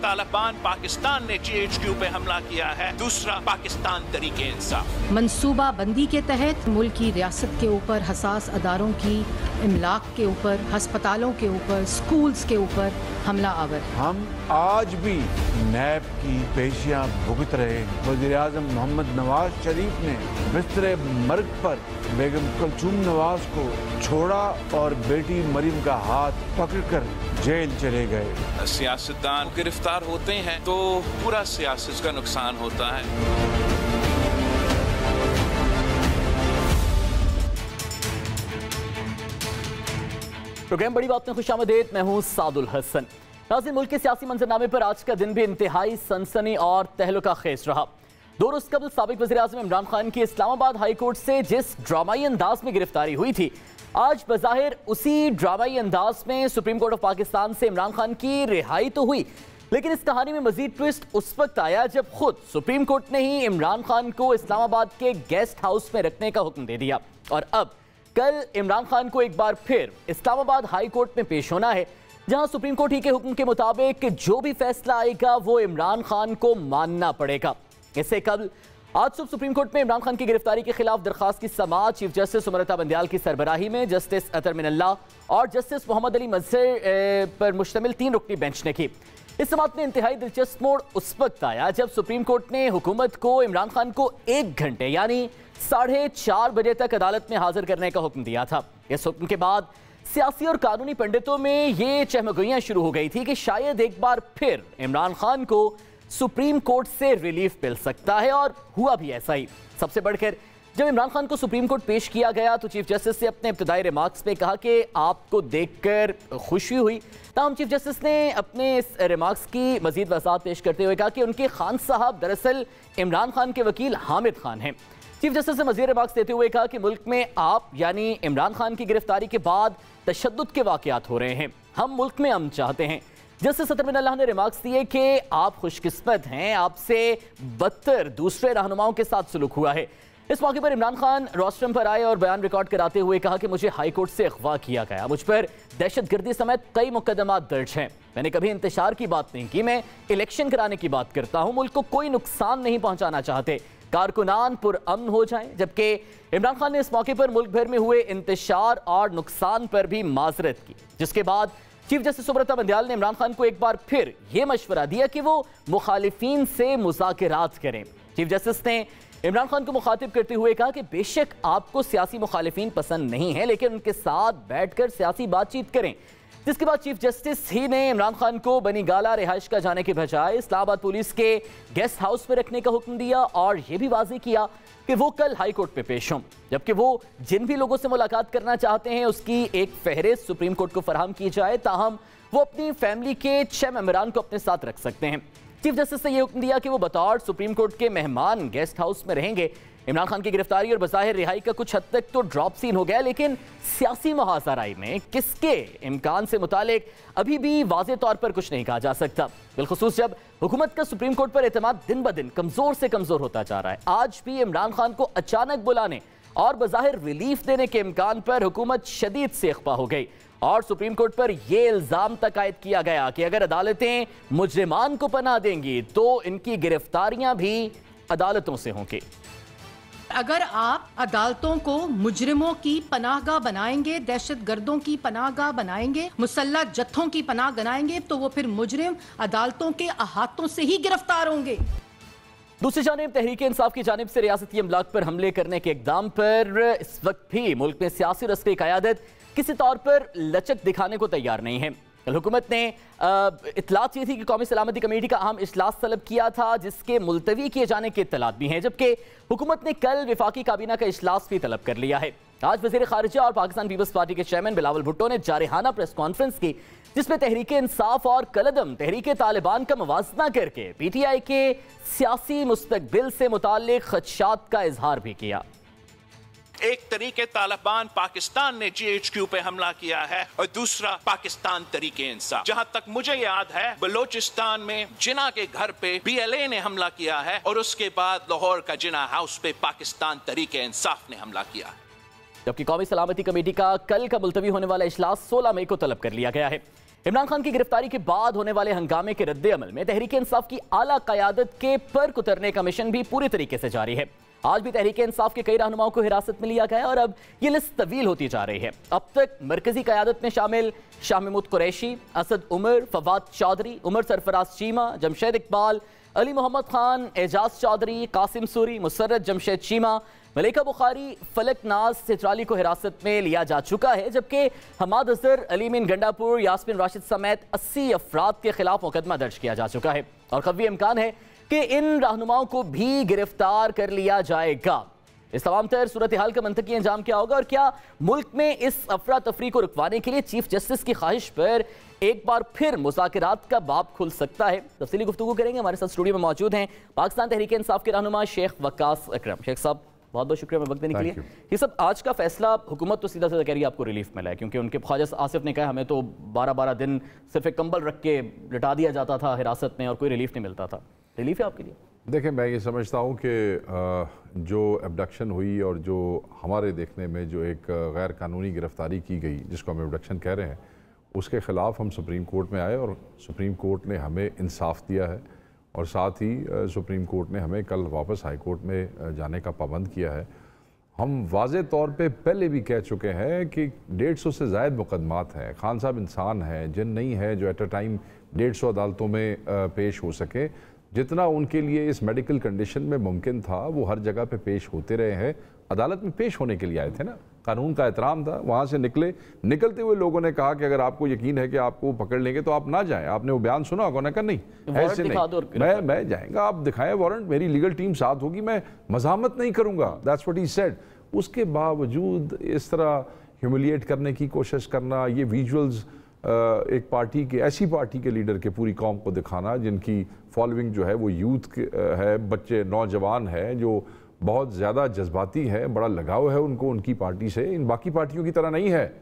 तालिबान पाकिस्तान ने GHQ पे हमला किया है, दूसरा पाकिस्तान तरीके इंसाफ। मंसूबा बंदी के तहत मुल्क की रियासत के ऊपर हसास अदारों की इमलाक के ऊपर, अस्पतालों के ऊपर, स्कूल्स के ऊपर हमला आवर। हम आज भी नैब की पेशियां भुगत रहे। वज़ीर-ए-आज़म मोहम्मद नवाज शरीफ ने बिस्तरे मर्ग पर बेगम कुलसूम नवाज को छोड़ा और बेटी मरीम का हाथ पकड़कर जेल चले गए। सियासतदान गिरफ्तार होते हैं तो पूरा सियासत का नुकसान होता है। प्रोग्राम बड़ी बात में खुशामदीद, मैं हूं सादुल हसन। नाज़रीन, मुल्क के सियासी मंजरनामे पर आज का दिन भी इंतहाई सनसनी और तहलुका खेज रहा। 2 रोज कबल साबिक वज़ीर-ए-आज़म इमरान खान की इस्लामाबाद हाई कोर्ट से जिस ड्रामाई अंदाज में गिरफ्तारी हुई थी, आज बज़ाहिर उसी ड्रामाई अंदाज में सुप्रीम कोर्ट ऑफ पाकिस्तान से इमरान खान की रिहाई तो हुई, लेकिन इस कहानी में मजीद ट्विस्ट उस वक्त आया जब खुद सुप्रीम कोर्ट ने ही इमरान खान को इस्लामाबाद के गेस्ट हाउस में रखने का हुक्म दे दिया। और अब कल इमरान खान को एक बार फिर इस्लामाबाद हाई कोर्ट में पेश होना है, जहां सुप्रीम कोर्ट ही के हुक्म के मुताबिक जो भी फैसला आएगा वो इमरान खान को मानना पड़ेगा। इससे कल आज सुबह सुप्रीम कोर्ट में इमरान खान की गिरफ्तारी के खिलाफ दरखास्त की समाअत चीफ जस्टिस उमरता बंदयाल की सरबराही में जस्टिस अतर मिनल्लाह और जस्टिस मोहम्मद अली मंसर पर मुश्तमिल 3 रुकनी बेंच ने की। इस समाअत में इंतहाई दिलचस्प मोड़ उस वक्त आया जब सुप्रीम कोर्ट ने हुकूमत को इमरान खान को 1 घंटे यानी 4:30 बजे तक अदालत में हाजिर करने का हुक्म दिया था। इस हुक्म के बाद सियासी और कानूनी पंडितों में ये चहमगोइयां शुरू हो गई थी कि शायद एक बार फिर इमरान खान को सुप्रीम कोर्ट से रिलीफ मिल सकता है, और हुआ भी ऐसा ही। सबसे बढ़कर जब इमरान खान को सुप्रीम कोर्ट पेश किया गया तो चीफ जस्टिस से अपने इब्तदाई रिमार्क्स में कहा कि आपको देखकर खुशी हुई। तमाम चीफ जस्टिस ने अपने इस रिमार्क्स की मजीद वजाहत पेश करते हुए कहा कि उनके खान साहब दरअसल इमरान खान के वकील हामिद खान हैं। चीफ जस्टिस ने मजीद रिमार्क्स देते हुए कहा कि मुल्क में आप यानी इमरान खान की गिरफ्तारी के बाद तशद्दुद के वाक़यात हो रहे हैं, हम मुल्क में अमन चाहते हैं। जस्टिस अतर मिनल्लाह ने रिमार्क्स दिए कि आप खुशकिस्मत हैं, आपसे बदतर दूसरे रहनुमाओं के साथ सलूक हुआ है। इस मौके पर इमरान खान रोस्ट्रम पर आए और बयान रिकॉर्ड कराते हुए कहा कि मुझे हाई कोर्ट से अगवा किया गया, मुझ पर दहशतगर्दी समेत कई मुकदमात दर्ज हैं, मैंने कभी इंतशार की बात नहीं की, मैं इलेक्शन कराने की बात करता हूं, मुल्क को कोई नुकसान नहीं पहुंचाना चाहते, कारकुनान पुरअमन हो जाएं। जबकि इमरान खान ने इस मौके पर मुल्क भर में हुए इंतशार और नुकसान पर भी माजरत की, जिसके बाद चीफ जस्टिस उमरता बंदयाल ने इमरान खान को एक बार फिर यह मशवरा दिया कि वो मुखालिफिन से मुज़ाकरात करें। चीफ जस्टिस ने इमरान खान को मुखातिब करते हुए कहा कि बेशक आपको सियासी मुखालिफिन पसंद नहीं है, लेकिन उनके साथ बैठकर सियासी बातचीत करें। जिसके बाद चीफ जस्टिस ही ने इमरान खान को बनी गाला रिहाइश का जाने के बजाय इस्लामाबाद पुलिस के गेस्ट हाउस में रखने का हुक्म दिया और यह भी वाज़ेह किया कि वो कल हाई कोर्ट में पेश हों, जबकि वो जिन भी लोगों से मुलाकात करना चाहते हैं उसकी एक फहरिस्त सुप्रीम कोर्ट को फराहम की जाए, ताहम वो अपनी फैमिली के 6 मेंबरान को अपने साथ रख सकते हैं। चीफ जस्टिस ने यह हुक्म दिया कि वो बतौर सुप्रीम कोर्ट के मेहमान गेस्ट हाउस में रहेंगे। इमरान खान की गिरफ्तारी और बज़ाहिर रिहाई का कुछ हद तक तो ड्रॉप सीन हो गया, लेकिन सियासी मुहासराई में किसके इम्कान से मुतालिक अभी भी वाज़ेह तौर पर कुछ नहीं कहा जा सकता, बिलखुसूस जब हुकूमत का सुप्रीम कोर्ट पर एतमाद दिन ब दिन कमजोर से कमजोर होता जा रहा है। आज भी इमरान खान को अचानक बुलाने और बज़ाहिर रिलीफ देने के इम्कान पर हुकूमत शदीद से अख्फा हो गई और सुप्रीम कोर्ट पर यह इल्जाम तक आयद किया गया कि अगर अदालतें मुजरिमान को पनाह देंगी तो इनकी गिरफ्तारियां भी अदालतों से होंगी। अगर आप अदालतों को मुजरिमों की पनाहगाह बनाएंगे, दहशतगर्दों की पनाहगाह बनाएंगे, मुसल्लह जत्थों की पनाह बनाएंगे, तो वो फिर मुजरिम अदालतों के अहातों से ही गिरफ्तार होंगे। दूसरी जानिब तहरीक इंसाफ की जानिब से रियासती अमलाक पर हमले करने के इक़दाम पर इस वक्त भी मुल्क में सियासी और अस्करी क़यादत किसी तौर पर लचक दिखाने को तैयार नहीं है। कल हुकूमत ने इतलात दी थी कि कौमी सलामती कमेटी का अहम इजलास तलब किया था, जिसके मुलतवी किए जाने की इतलात भी हैं, जबकि हुकूमत ने कल वफाकी काबीना का इजलास भी तलब कर लिया है। आज वज़ीर ख़ारिजा और पाकिस्तान पीपल्स पार्टी के चेयरमैन बिलावल भुट्टो ने जारहाना प्रेस कॉन्फ्रेंस की, जिसमें तहरीक इंसाफ और कलदम तहरीक तालिबान का मुवाजना करके PTI के सियासी मुस्तकबिल से मुताल्लिक खदशात का इजहार भी किया। एक तरीके तालिबान पाकिस्तान ने GHQ पे हमला किया है और दूसरा पाकिस्तान तरीके इंसाफ। जहां तक मुझे याद है बलोचिस्तान में जिना के घर पे BLA ने हमला किया है और उसके बाद लाहौर का जिना हाउस पे पाकिस्तान तरीके इंसाफ ने हमला किया है। जबकि कौमी सलामती कमेटी का कल का मुलतवी होने वाला इजलास 16 मई को तलब कर लिया गया है। इमरान खान की गिरफ्तारी के बाद होने वाले हंगामे के रद्द-ए-अमल में तहरीक इंसाफ की आला क़यादत के पर उतरने का मिशन भी पूरी तरीके से जारी है। आज भी तहरीक इंसाफ के कई रहनुमाओं को हिरासत में लिया गया और अब ये लिस्ट तवील होती जा रही है। अब तक मरकजी क़यादत में शामिल शाह महमूद कुरैशी, असद उमर, फवाद चौधरी, उमर सरफराज चीमा, जमशेद इकबाल, अली मोहम्मद खान, एजाज चौधरी, कासिम सूरी, मुसर्रत जमशेद चीमा, मलिका बुखारी, फलक नाज सिजराली को हिरासत में लिया जा चुका है, जबकि हमाद अजहर, अलीमीन गंडापुर, यास्मिन राशिद समेत 80 अफराद के खिलाफ मुकदमा दर्ज किया जा चुका है और कभी इम्कान है कि इन रहनुमाओं को भी गिरफ्तार कर लिया जाएगा। इस तमाम तर सूरत हाल का मंतकी अंजाम क्या होगा और क्या मुल्क में इस अफरा तफरी को रुकवाने के लिए चीफ जस्टिस की ख्वाहिश पर एक बार फिर मुज़ाकरात का बाब खुल सकता है? तफसीली गुफ्तगू करेंगे। हमारे साथ स्टूडियो में मौजूद हैं पाकिस्तान तहरीक इंसाफ के रहनुमा शेख वक्कास अकरम। शेख साहब बहुत बहुत शुक्रिया वक्त देने के लिए। ये सब आज का फैसला हुकूमत तो सीधा सीधा कह रही है आपको रिलीफ मिला है, क्योंकि उनके ख्वाजा आसिफ ने कहा हमें तो 12-12 दिन सिर्फ एक कंबल रख के लिटा दिया जाता था हिरासत में और कोई रिलीफ नहीं मिलता था। रिलीफ है आपके लिए? देखिए, मैं ये समझता हूँ कि जो एबडक्शन हुई और जो हमारे देखने में जो एक गैर कानूनी गिरफ्तारी की गई जिसको हम एबडक्शन कह रहे हैं, उसके ख़िलाफ़ हम सुप्रीम कोर्ट में आए और सुप्रीम कोर्ट ने हमें इंसाफ दिया है और साथ ही सुप्रीम कोर्ट ने हमें कल वापस हाई कोर्ट में जाने का पाबंद किया है। हम वाज़े तौर पे पहले भी कह चुके हैं कि 150 से ज़ायद मुकदमात हैं। खान साहब इंसान हैं, जिन नहीं है जो एट अ टाइम 150 अदालतों में पेश हो सके। जितना उनके लिए इस मेडिकल कंडीशन में मुमकिन था वो हर जगह पे पेश होते रहे हैं। अदालत में पेश होने के लिए आए थे ना, कानून का एहतराम था। वहाँ से निकलते हुए लोगों ने कहा कि अगर आपको यकीन है कि आपको पकड़ लेंगे तो आप ना जाएं। आपने वो बयान सुना होगा ना? कहा नहीं, ऐसे नहीं, मैं जाएंगा, आप दिखाएं वारंट, मेरी लीगल टीम साथ होगी, मैं मज़ामत नहीं करूँगा। That's what he said. उसके बावजूद इस तरह ह्यूमिलिएट करने की कोशिश करना, ये विजुअल्स एक पार्टी के, ऐसी पार्टी के लीडर के पूरी कौम को दिखाना जिनकी फॉलोइंग जो है वो यूथ है, बच्चे नौजवान है, जो बहुत ज़्यादा जज्बाती है, बड़ा लगाव है उनको उनकी पार्टी से। इन बाकी पार्टियों की तरह नहीं है,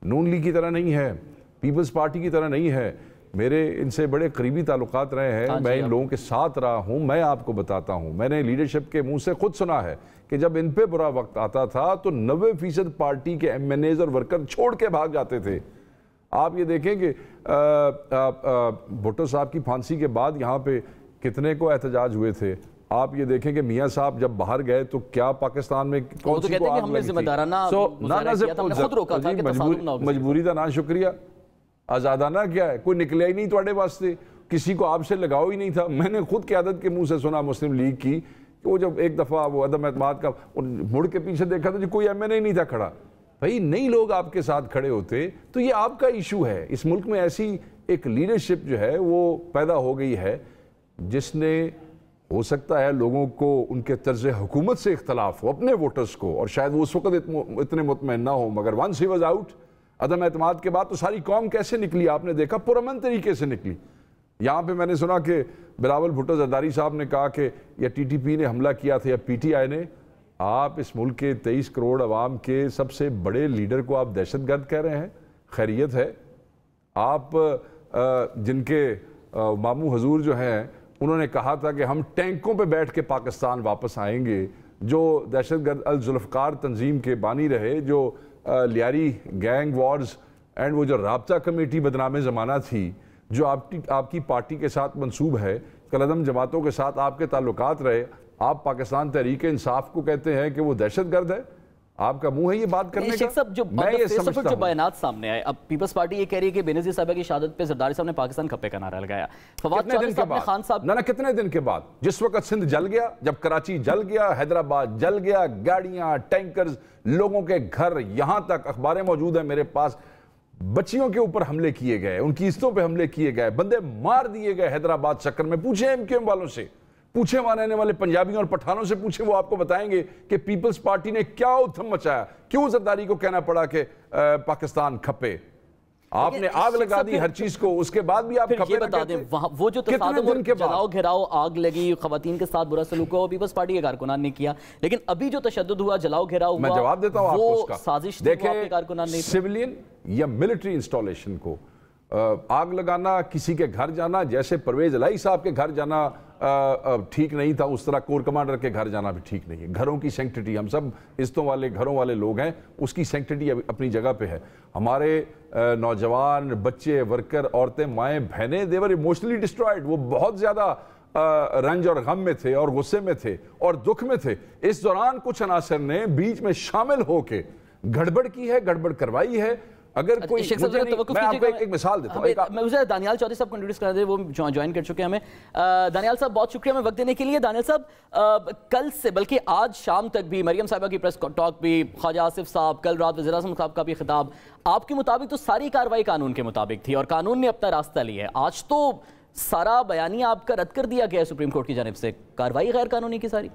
नून लीग की तरह नहीं है, पीपल्स पार्टी की तरह नहीं है। मेरे इनसे बड़े करीबी ताल्लुकात रहे हैं, मैं इन लोगों के साथ रहा हूँ। मैं आपको बताता हूँ, मैंने लीडरशिप के मुंह से खुद सुना है कि जब इन पे बुरा वक्त आता था तो 90% पार्टी के MNAs और वर्कर छोड़ के भाग जाते थे। आप ये देखें कि भुट्टो साहब की फांसी के बाद यहाँ पे कितने को एहतजाज हुए थे। आप ये देखें कि मियाँ साहब जब बाहर गए तो क्या पाकिस्तान में कौन सी को आग लगी थी? मजबूरी का ना शुक्रिया, आज़ादाना क्या है? कोई निकलिया ही नहीं तुम्हारे वास्ते, किसी को आपसे लगाव ही नहीं था। मैंने खुद क़यादत के मुंह से सुना मुस्लिम लीग की, वो जब एक दफ़ा वो अदम एतमाद का मुड़ के पीछे देखा तो कोई MNA नहीं था खड़ा। भाई, नई लोग आपके साथ खड़े होते तो ये आपका इशू है। इस मुल्क में ऐसी एक लीडरशिप जो है वो पैदा हो गई है जिसने, हो सकता है लोगों को उनके तर्ज हुकूमत से इख्तलाफ हो, अपने वोटर्स को, और शायद वो उस वक्त इतने मुतमईन ना हो, मगर वंस ही वाज आउट अदम एतमाद के बाद तो सारी कौम कैसे निकली आपने देखा, पुरअमन तरीके से निकली। यहाँ पे मैंने सुना कि बिलावल भुट्टो जरदारी साहब ने कहा कि या TTP ने हमला किया था या PTI ने। आप इस मुल्क के 23 करोड़ अवाम के सबसे बड़े लीडर को आप दहशतगर्द कह रहे हैं? खैरियत है? आप जिनके मामू हजूर जो हैं उन्होंने कहा था कि हम टैंकों पे बैठ के पाकिस्तान वापस आएंगे, जो दहशतगर्द अल जुल्फ़कार तंजीम के बानी रहे, जो लियारी गैंग वॉर्स एंड वो जो राब्ता कमेटी बदनामे ज़माना थी जो आपकी पार्टी के साथ मंसूब है, कलदम जमातों के साथ आपके ताल्लुकात रहे, आप पाकिस्तान तहरीक इंसाफ को कहते हैं कि वो दहशतगर्द है? आपका मुंह है ये बात करने का? सब जो जो बयानात सामने आए, अब पीपल्स पार्टी ये कह रही है कि बेनज़ीर साहब की शहादत पे जरदारी साहब ने पाकिस्तान खप्पे का नारा लगाया। कितने दिन के बाद? खान साहब ना कितने दिन के बाद? जिस वक्त सिंध जल गया, जब कराची जल गया, हैदराबाद जल गया, गाड़ियां, टैंकर्स, लोगों के घर, यहां तक अखबारें मौजूद है मेरे पास, बच्चियों के ऊपर हमले किए गए, उनकी किस्तों पे हमले किए गए, बंदे मार दिए गए हैदराबाद चक्कर में। पूछे MQM वालों से, पूछे वहां रहने वाले पंजाबियों और पठानों से पूछे, वो आपको बताएंगे कि पीपल्स पार्टी ने क्या उथम मचाया, क्यों जरदारी को कहना पड़ा कि पाकिस्तान खपे। आपने आग लगा दी हर चीज को, उसके बाद भी आप खपे बता दें। वो जो जलाओ घिराओ, आग लगी, खवातीन के साथ बुरा सलूक हुआ, पीपल्स पार्टी के कारकुनान ने किया। लेकिन अभी जो तशद्दुद हुआ, जलाओ घिराओ, मैं जवाब देता हूं आपको उसका। साजिश देखें, सिविलियन या मिलिट्री इंस्टॉलेशन को आग लगाना, किसी के घर जाना, जैसे परवेज इलाही साहब के घर जाना ठीक नहीं था, उस तरह कोर कमांडर के घर जाना भी ठीक नहीं है। घरों की सेंक्टिटी, हम सब इज्जतों वाले घरों वाले लोग हैं, उसकी सेंक्टिटी अपनी जगह पे है। हमारे नौजवान, बच्चे, वर्कर, औरतें, माएँ, बहनें, देवर इमोशनली डिस्ट्रॉयड। वो बहुत ज़्यादा रंज और गम में थे और गुस्से में थे और दुख में थे। इस दौरान कुछ अनासर ने बीच में शामिल होके गड़बड़ की है, गड़बड़ करवाई है। अगर कोई मैं आपको एक मिसाल देता हूं। मुझे दानियाल चौधरी साहब को इंट्रोड्यूस करा दे, वो ज्वाइन कर चुके हैं हमें। दानियाल साहब बहुत शुक्रिया हमें वक्त देने के लिए। दानियाल साहब, कल से बल्कि आज शाम तक भी मरियम साहिबा की प्रेस टॉक भी, ख्वाजा आसिफ साहब, कल रात वज़ीर आज़म साहब का भी खिताब, आपके मुताबिक तो सारी कार्रवाई कानून के मुताबिक थी और कानून ने अपना रास्ता लिया है। आज तो सारा बयानिया आपका रद्द कर दिया गया है सुप्रीम कोर्ट की जानिब से, कार्रवाई गैर कानूनी की सारी।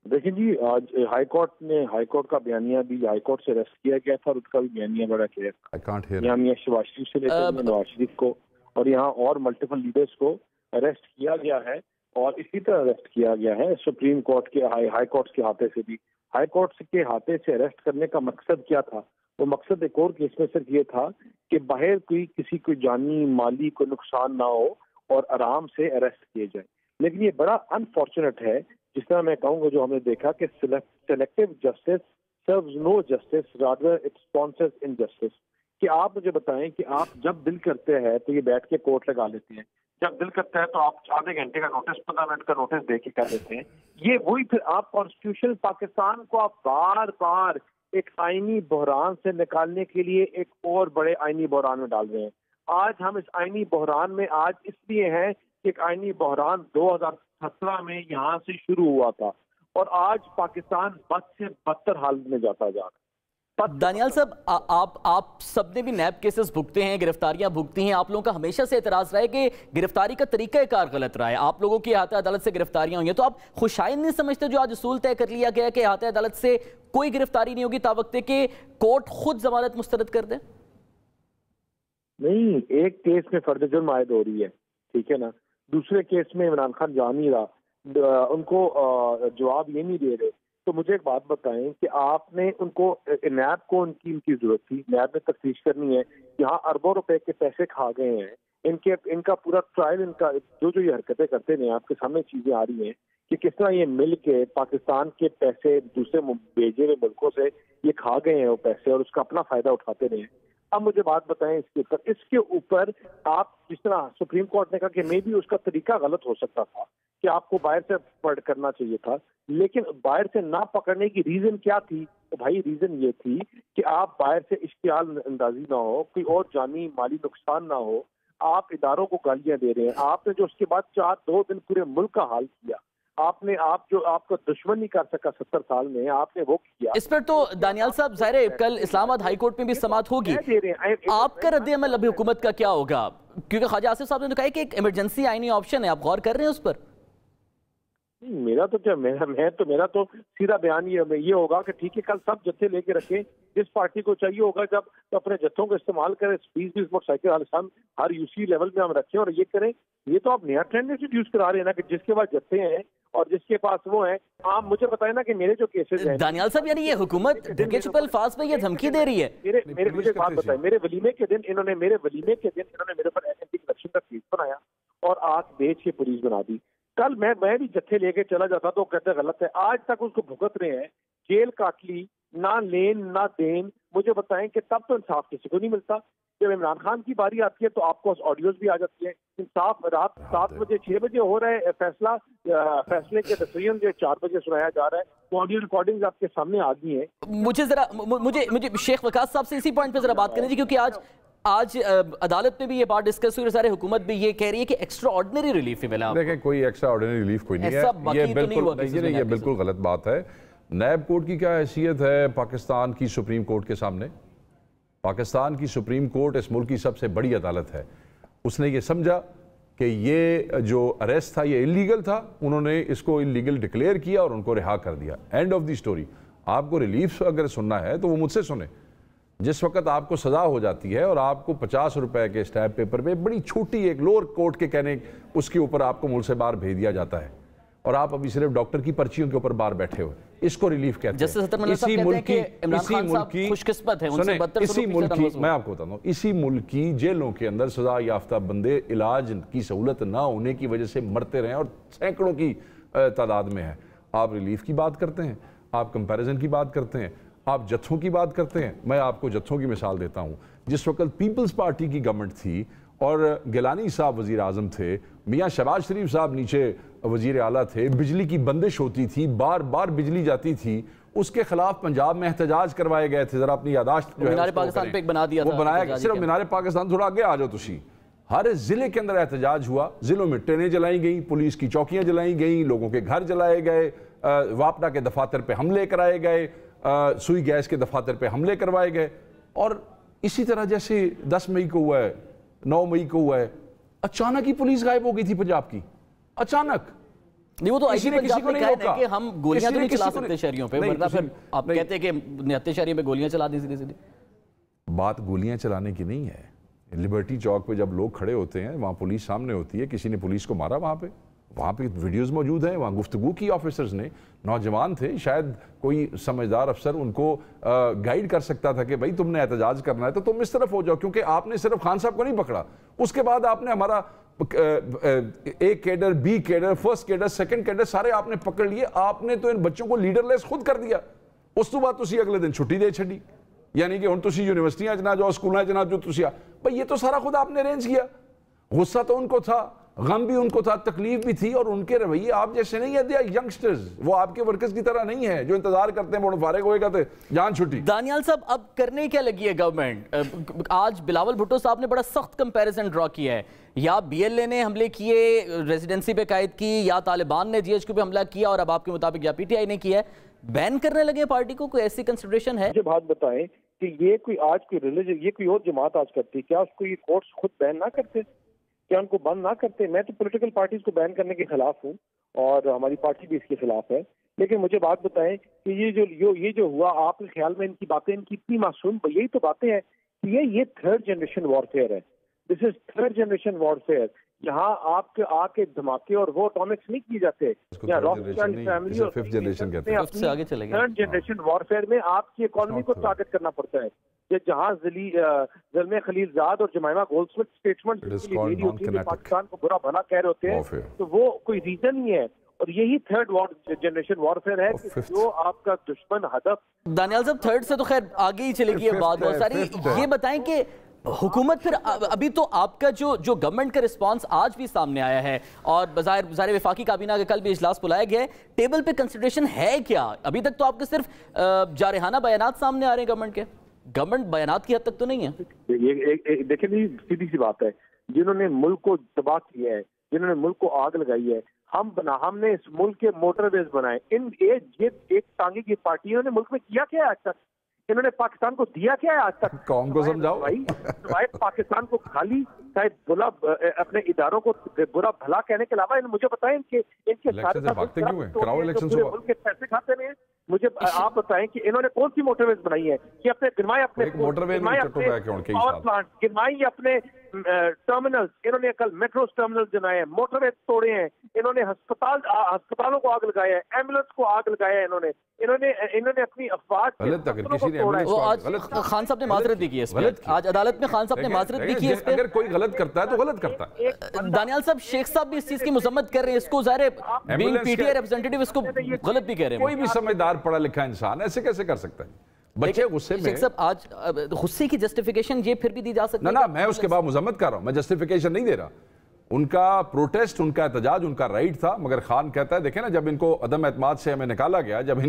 देखिए जी, आज हाईकोर्ट का बयानिया भी हाईकोर्ट से अरेस्ट किया गया था और उसका भी बयानिया बड़ा क्लियर। यहाँ मियां शहबाज शरीफ से लेकर नवाज शरीफ को और यहाँ और मल्टीपल लीडर्स को अरेस्ट किया गया है और इसी तरह अरेस्ट किया गया है सुप्रीम कोर्ट के हाई कोर्ट के हाथे से भी। हाई कोर्ट के हाथे से अरेस्ट करने का मकसद क्या था? वो मकसद एक और केस में सिर्फ ये था कि बाहर किसी को जानी माली को नुकसान ना हो और आराम से अरेस्ट किए जाए। लेकिन ये बड़ा अनफॉर्चुनेट है, जिस तरह मैं कहूँगा, जो हमने देखा कि selective justice serves no justice, rather it sponsors injustice. कि आप मुझे बताएं कि आप जब दिल करते हैं तो ये बैठ के कोर्ट लगा लेते हैं, जब दिल करता है तो आप आधे घंटे का नोटिस, 15 मिनट का नोटिस दे के कर देते हैं। ये वही फिर आप कॉन्स्टिट्यूशन पाकिस्तान को आप बार बार एक आईनी बहरान से निकालने के लिए एक और बड़े आईनी बहरान में डाल रहे हैं। आज हम इस आईनी बहरान में आज इसलिए हैं कि एक आईनी बहरान 2017 में यहाँ से शुरू हुआ था और आज पाकिस्तान बद से बदतर हालत में जाता जा रहा है। दानियाल साहब, आप सबने भी नैब केसेस भुगते हैं, गिरफ्तारियां भुगती हैं। आप लोगों का हमेशा से एतराज रहा है कि गिरफ्तारी का तरीका कार गलत रहा है। आप लोगों की अहाता अदालत से गिरफ्तारियां हुई हैं, तो आप खुशाइन नहीं समझते जो आज उसूल तय कर लिया गया कि अहाता अदालत से कोई गिरफ्तारी नहीं होगी तावक्ते के कोर्ट खुद जमानत मुस्तरद कर दे? नहीं, एक केस में फर्द जुर्म आयद हो रही है, ठीक है ना, दूसरे केस में इमरान खान जा नहीं रहा, उनको जवाब ये नहीं दे रहे। तो मुझे एक बात बताएं कि आपने उनको, नैब को इनकी जरूरत थी, नैब में तफ्तीश करनी है, यहाँ अरबों रुपए के पैसे खा गए हैं, इनका पूरा ट्रायल, इनका जो ये हरकतें करते हैं, आपके सामने चीजें आ रही हैं कि किस तरह ये मिल के पाकिस्तान के पैसे दूसरे भेजे हुए मुल्कों से ये खा गए हैं वो पैसे और उसका अपना फायदा उठाते रहे। अब मुझे बात बताएं इसके ऊपर आप, जिस तरह सुप्रीम कोर्ट ने कहा कि मे भी उसका तरीका गलत हो सकता था कि आपको बाहर से पकड़ करना चाहिए था, लेकिन बाहर से ना पकड़ने की रीजन क्या थी? तो भाई रीजन ये थी कि आप बाहर से इश्तियाल अंदाजी ना हो, कोई और जानी माली नुकसान ना हो। आप इदारों को गालियां दे रहे हैं। आपने जो उसके बाद 2 दिन पूरे मुल्क का हाल किया, आप जो आपको दुश्मन नहीं कर सका 70 साल में, आपने वो किया। इस पर तो दानियाल साहब ज़ाहिर है कल इस्लामाबाद हाई कोर्ट में भी समाअत होगी, आपका रद्द-ए-अमल अभी हुकूमत का क्या होगा? क्योंकि ख्वाजा आसिफ साहब ने तो कहा कि एक इमरजेंसी आईनी ऑप्शन है, आप गौर कर रहे हैं उस पर? मेरा तो सीधा बयान ये होगा कि ठीक है, कल सब जत्थे लेके रखें, जिस पार्टी को चाहिए होगा जब तो अपने जत्थों को इस्तेमाल करें, 20 मोटरसाइकिल हर यूसी लेवल में हम रखें और ये करें। ये तो आप नया ट्रेंड इंट्रोड्यूस करा रहे हैं ना कि जिसके पास जत्थे हैं और जिसके पास वो है। आप मुझे बताए ना कि मेरे जो केसेस हैं दानियाल साहब, यानी ये हुकूमत ढके छुपे अल्फाज में ये धमकी दे रही है। मुझे बात बताए, मेरे वलीमे के दिन इन्होंने मेरे ऊपर इलेक्शन का केस बनाया और आग बेच के पुलिस बना दी। कल मैं भी जत्थे लेके चला जाता तो कहते गलत है, आज तक उसको भुगत रहे हैं, जेल काट ली, ना लेन ना देन। मुझे बताएं कि तब तो इंसाफ किसी को नहीं मिलता। जब इमरान खान की बारी आती है तो आपको ऑडियोज भी आ जाती है। इंसाफ रात 7 बजे 6 बजे हो रहा है फैसला, फैसले के डिसीजन जो 4 बजे सुनाया जा रहा है, वो ऑडियो रिकॉर्डिंग आपके सामने आ गई है। मुझे शेख वकास साहब से इसी पॉइंट पे जरा बात करनी थी, क्योंकि आज अदालत में भी ये बात डिस्कस हुई, सारे हुकूमत भी ये कह रही है कि एक्स्ट्रा ऑर्डिनरी रिलीफ ही मिला। देखें, कोई एक्स्ट्रा ऑर्डिनरी रिलीफ कोई नहीं है, ये बिल्कुल गलत बात है। नैब कोर्ट की क्या हैसियत है पाकिस्तान की सुप्रीम कोर्ट के सामने? पाकिस्तान की सुप्रीम कोर्ट इस मुल्क की सबसे बड़ी अदालत है। उसने ये समझा कि ये जो अरेस्ट था ये इलीगल था, उन्होंने इसको इलीगल डिक्लेयर किया और उनको रिहा कर दिया। End of the story. आपको रिलीफ अगर सुनना है तो वो मुझसे सुने। जिस वक्त आपको सज़ा हो जाती है और आपको 50 रुपए के स्टैम्प पेपर पे बड़ी छोटी एक लोअर कोर्ट के कहने उसके ऊपर आपको मुल्क से बाहर भेज दिया जाता है, और आप अभी सिर्फ डॉक्टर की पर्चियों के ऊपर बाहर बैठे हो, इसको रिलीफ कहते हैं। इसी मुल्क की मैं आपको बताता हूँ, इसी मुल्क की जेलों के अंदर सजा याफ्ता बंदे इलाज की सहूलत ना होने की वजह से मरते रहे और सैकड़ों की तादाद में है। आप रिलीफ की बात करते हैं, आप कंपैरिजन की बात करते हैं, आप जत्थों की बात करते हैं। मैं आपको जत्थों की मिसाल देता हूँ। जिस वक्त पीपल्स पार्टी की गवर्नमेंट थी और गिलानी साहब वजीर आजम थे, मियाँ शहबाज शरीफ साहब नीचे वजीर आला थे, बिजली की बंदिश होती थी, बार बार बिजली जाती थी, उसके खिलाफ पंजाब में एहतजाज करवाए गए थे। जरा अपनी यादाश्त मीनार पाकिस्तान पे एक बना दिया, वो बनाया सिर्फ मीनार पाकिस्तान, थोड़ा आगे आ जाओ तुसी। हर जिले के अंदर एहतजाज हुआ, जिलों में ट्रेनें जलाई गई, पुलिस की चौकियां जलाई गई, लोगों के घर जलाए गए, वापडा के दफातर पे हमले कराए गए, सुई गैस के दफातर पे हमले करवाए गए। और इसी तरह जैसे 10 मई को हुआ है, 9 मई को हुआ है, अचानक ही पुलिस गायब हो गई थी पंजाब की, अचानक। नहीं, वो तो किसी ने कि हम गोलियां तो नहीं चला सकते शहरियों पे, वरना फिर आप कहते हैं कि निहत्ते शहरियों पे गोलियां चला दी सीधे। बात गोलियां चलाने की नहीं है। लिबर्टी चौक पे जब लोग खड़े होते हैं, वहाँ पुलिस सामने होती है, किसी ने पुलिस को मारा वहाँ पे वीडियोस मौजूद हैं, वहाँ गुफ्तगू की ऑफिसर्स ने, नौजवान थे, शायद कोई समझदार अफसर उनको गाइड कर सकता था कि भाई तुमने एहतजाज करना है तो तुम इस तरफ हो जाओ, क्योंकि आपने सिर्फ खान साहब को नहीं पकड़ा, उसके बाद आपने हमारा A cadre, B cadre, first cadre, second cadre सारे आपने पकड़ लिए। आपने तो इन बच्चों को लीडरलेस खुद कर दिया। उस तो बाद तुसी अगले दिन छुट्टी दे छड़ी, यानी कि हुण तुसी यूनिवर्सिटियां च ना जाओ, स्कूलों च ना जो तुसी भाई ये तो सारा खुद आपने अरेंज किया। गुस्सा तो उनको था, गम भी उनको था, तकलीफ भी थी, और उनके रवैये आप जैसे नहीं है। दे यंगस्टर्स, वो आपके वर्कर्स की तरह नहीं है जो इंतजार करते हैं फारिग होएगा तो जान छुट्टी। दानियाल साहब, अब करने क्या लगी है गवर्नमेंट? आज बिलावल भुट्टो साहब ने बड़ा सख्त कंपैरिजन ड्रॉ किया है, या बीएलए ने हमले किए, रेजिडेंसी पे कैद की, या तालिबान ने जीएचक्यू पे हमला किया, और अब आपके मुताबिक या पीटीआई ने किया है। बैन करने लगे पार्टी को, कोई ऐसी कंसिडरेशन है? मुझे बात बताएं कि ये कोई आज कोई रिलीजन, ये कोई और जमात आज करती, क्या उसको ये कोर्ट्स खुद बैन ना करते, क्या उनको बंद ना करते? मैं तो पॉलिटिकल पार्टीज को बैन करने के खिलाफ हूँ और हमारी पार्टी भी इसके खिलाफ है। लेकिन मुझे बात बताएं कि ये जो हुआ, आपके ख्याल में इनकी बातें, इनकी इतनी मासूम, यही तो बातें हैं कि ये थर्ड जनरेशन वॉरफेयर है। This is third generation warfare, जहाँ आपके आके धमाके और वो एटॉमिक्स नहीं किए जाते। फैमिली और फिफ्थ जनरेशन कहते हैं। थर्ड जनरेशन वॉरफेयर में आपकी इकोनॉमी को टारगेट करना पड़ता है। जहाँ ज़ल्मे खलीलजाद और जमाइमा गोल्डस्मिथ स्टेटमेंट पाकिस्तान को बुरा भला कह रहे होते हैं, तो वो कोई रीजन नहीं है। और यही थर्ड जनरेशन वॉरफेयर है कि जो आपका दुश्मन हदफ। दानियाल साहब, थर्ड से तो खैर आगे ही चलेगी बात बहुत सारी। ये बताएं कि हुकूमत फिर अभी तो आपका जो गवर्नमेंट का रिस्पांस आज भी सामने आया है, और बाज़ाहिर वफाकी काबीना का कल भी इजलास बुलाया गया है, टेबल पे कंसिडरेशन है क्या? अभी तक तो आपके सिर्फ जारहाना बयानात सामने आ रहे हैं गवर्नमेंट के, गवर्नमेंट बयानात की हद तक तो नहीं है। देखिए नहीं, सीधी सी बात है, जिन्होंने मुल्क को तबाह किया है, जिन्होंने मुल्क को आग लगाई है, हमने इस मुल्क के मोटरवेज बनाए। ये एक टांगे की पार्टी, इन्होंने मुल्क में किया क्या है आज तक? इन्होंने पाकिस्तान को दिया क्या है आज तक? कौन को समझाओ भाई? पाकिस्तान को खाली शायद बुला, अपने इदारों को बुरा भला कहने के अलावा मुझे बताएं इनके सारे मुल्क के पैसे खाते नहीं है। मुझे आप बताएं कि इन्होंने कौन सी मोटरवेज बनाई है कि अपने गिरमाई, अपने पावर प्लांट गिरमाई, अपने टर्मिनल्स, इन्होंने कल मेट्रो टर्मिनल बनाए हैं, मोटरवेज तोड़े हैं, इन्होंने अस्पतालों को आग लगाया है, एम्बुलेंस को आग लगाया है, इन्होंने अपनी अफवाज। आज खान साहब ने माजरत भी की है, आज अदालत में खान साहब ने माजरत भी की है। अगर कोई गलत करता है तो गलत करता है। दानियाल साहब, शेख साहब भी इस चीज की मजम्मत कर रहे हैं, इसको ज़ाहिर पीटीआई रिप्रेजेंटेटिव इसको गलत भी कह रहे हैं। कोई भी समझदार पढ़ा लिखा इंसान ऐसे कैसे कर सकता है? बच्चे गुस्से में। सब आज गुस्से की जस्टिफिकेशन ये फिर भी दी जा सकती है ना, मैं उसके बाद मजम्मत कर रहा हूं, मैं जस्टिफिकेशन नहीं दे रहा। उनका प्रोटेस्ट, उनका एहतजाज, उनका राइट था, मगर खान कहता है देखें ना, जब इनको अदम एतमाद से हमें निकाला गया, जब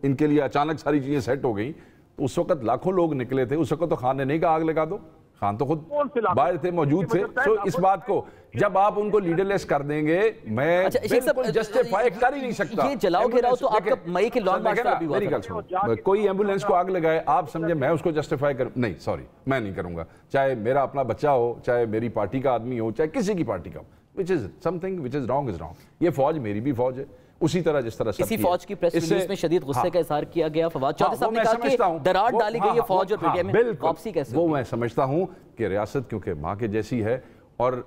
इनके लिए अचानक सारी चीजें सेट हो गई, तो उस वक्त लाखों लोग निकले थे। उस वक्त तो खान ने नहीं कहा आग लगा दो, खान तो खुद बाहर थे, मौजूद थे। सो इस बात को जब आप उनको लीडरलेस कर देंगे, मैं बिल्कुल जस्टिफाई कर ही नहीं सकता। ये जलाओ गिराओ तो आपका मई के लॉन्च मार्च भी हुआ। मेरी गल सुनो, कोई एम्बुलेंस को आग लगाए, आप समझे मैं उसको जस्टिफाई कर, नहीं सॉरी, मैं नहीं करूंगा। चाहे मेरा अपना बच्चा हो, चाहे मेरी पार्टी का आदमी हो, चाहे किसी की पार्टी का हो, which is something which is wrong is wrong. ये फौज मेरी भी फौज है, उसी तरह जिस तरह इसी फौज की प्रेस रिलीज में शदीद गुस्से का इजहार किया गया। फवाद चौधरी साहब ने कहा कि दरार डाली गई है फौज और पीटीआई में, वापसी कैसे? वो मैं समझता हूं कि रियासत क्योंकि मां के जैसी है, और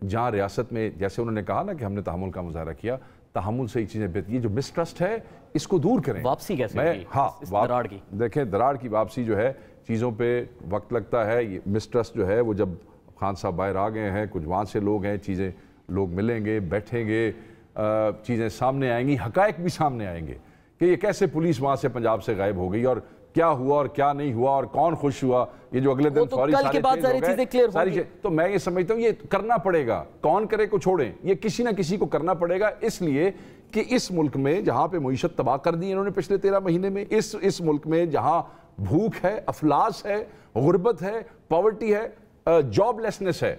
जहां रियासत में जैसे उन्होंने कहा ना कि हमने तहम्मुल का मुजाहरा किया, तहमुल से ही चीज़ें बेहतर, ये जो मिसट्रस्ट है इसको दूर करें। वापसी कैसे होगी? हाँ, दरार की देखें, दरार की वापसी जो है, चीज़ों पे वक्त लगता है। ये मिसट्रस्ट जो है वो जब खान साहब बाहर आ गए हैं, कुछ वहाँ से लोग हैं, चीज़ें लोग मिलेंगे, बैठेंगे, चीज़ें सामने आएंगी, हकायक भी सामने आएंगे कि ये कैसे पुलिस वहाँ से पंजाब से गायब हो गई और क्या हुआ और क्या नहीं हुआ और कौन खुश हुआ। ये जो अगले दिन सारी चीजें क्लियर होंगी। तो मैं ये समझता हूँ ये करना पड़ेगा, कौन करे को छोड़ें, ये किसी ना किसी को करना पड़ेगा, इसलिए कि इस मुल्क में जहां पे मईशत तबाह कर दी इन्होंने पिछले 13 महीने में, इस मुल्क में जहां भूख है, अफलास है, गुर्बत है, पॉवर्टी है, जॉबलेसनेस है,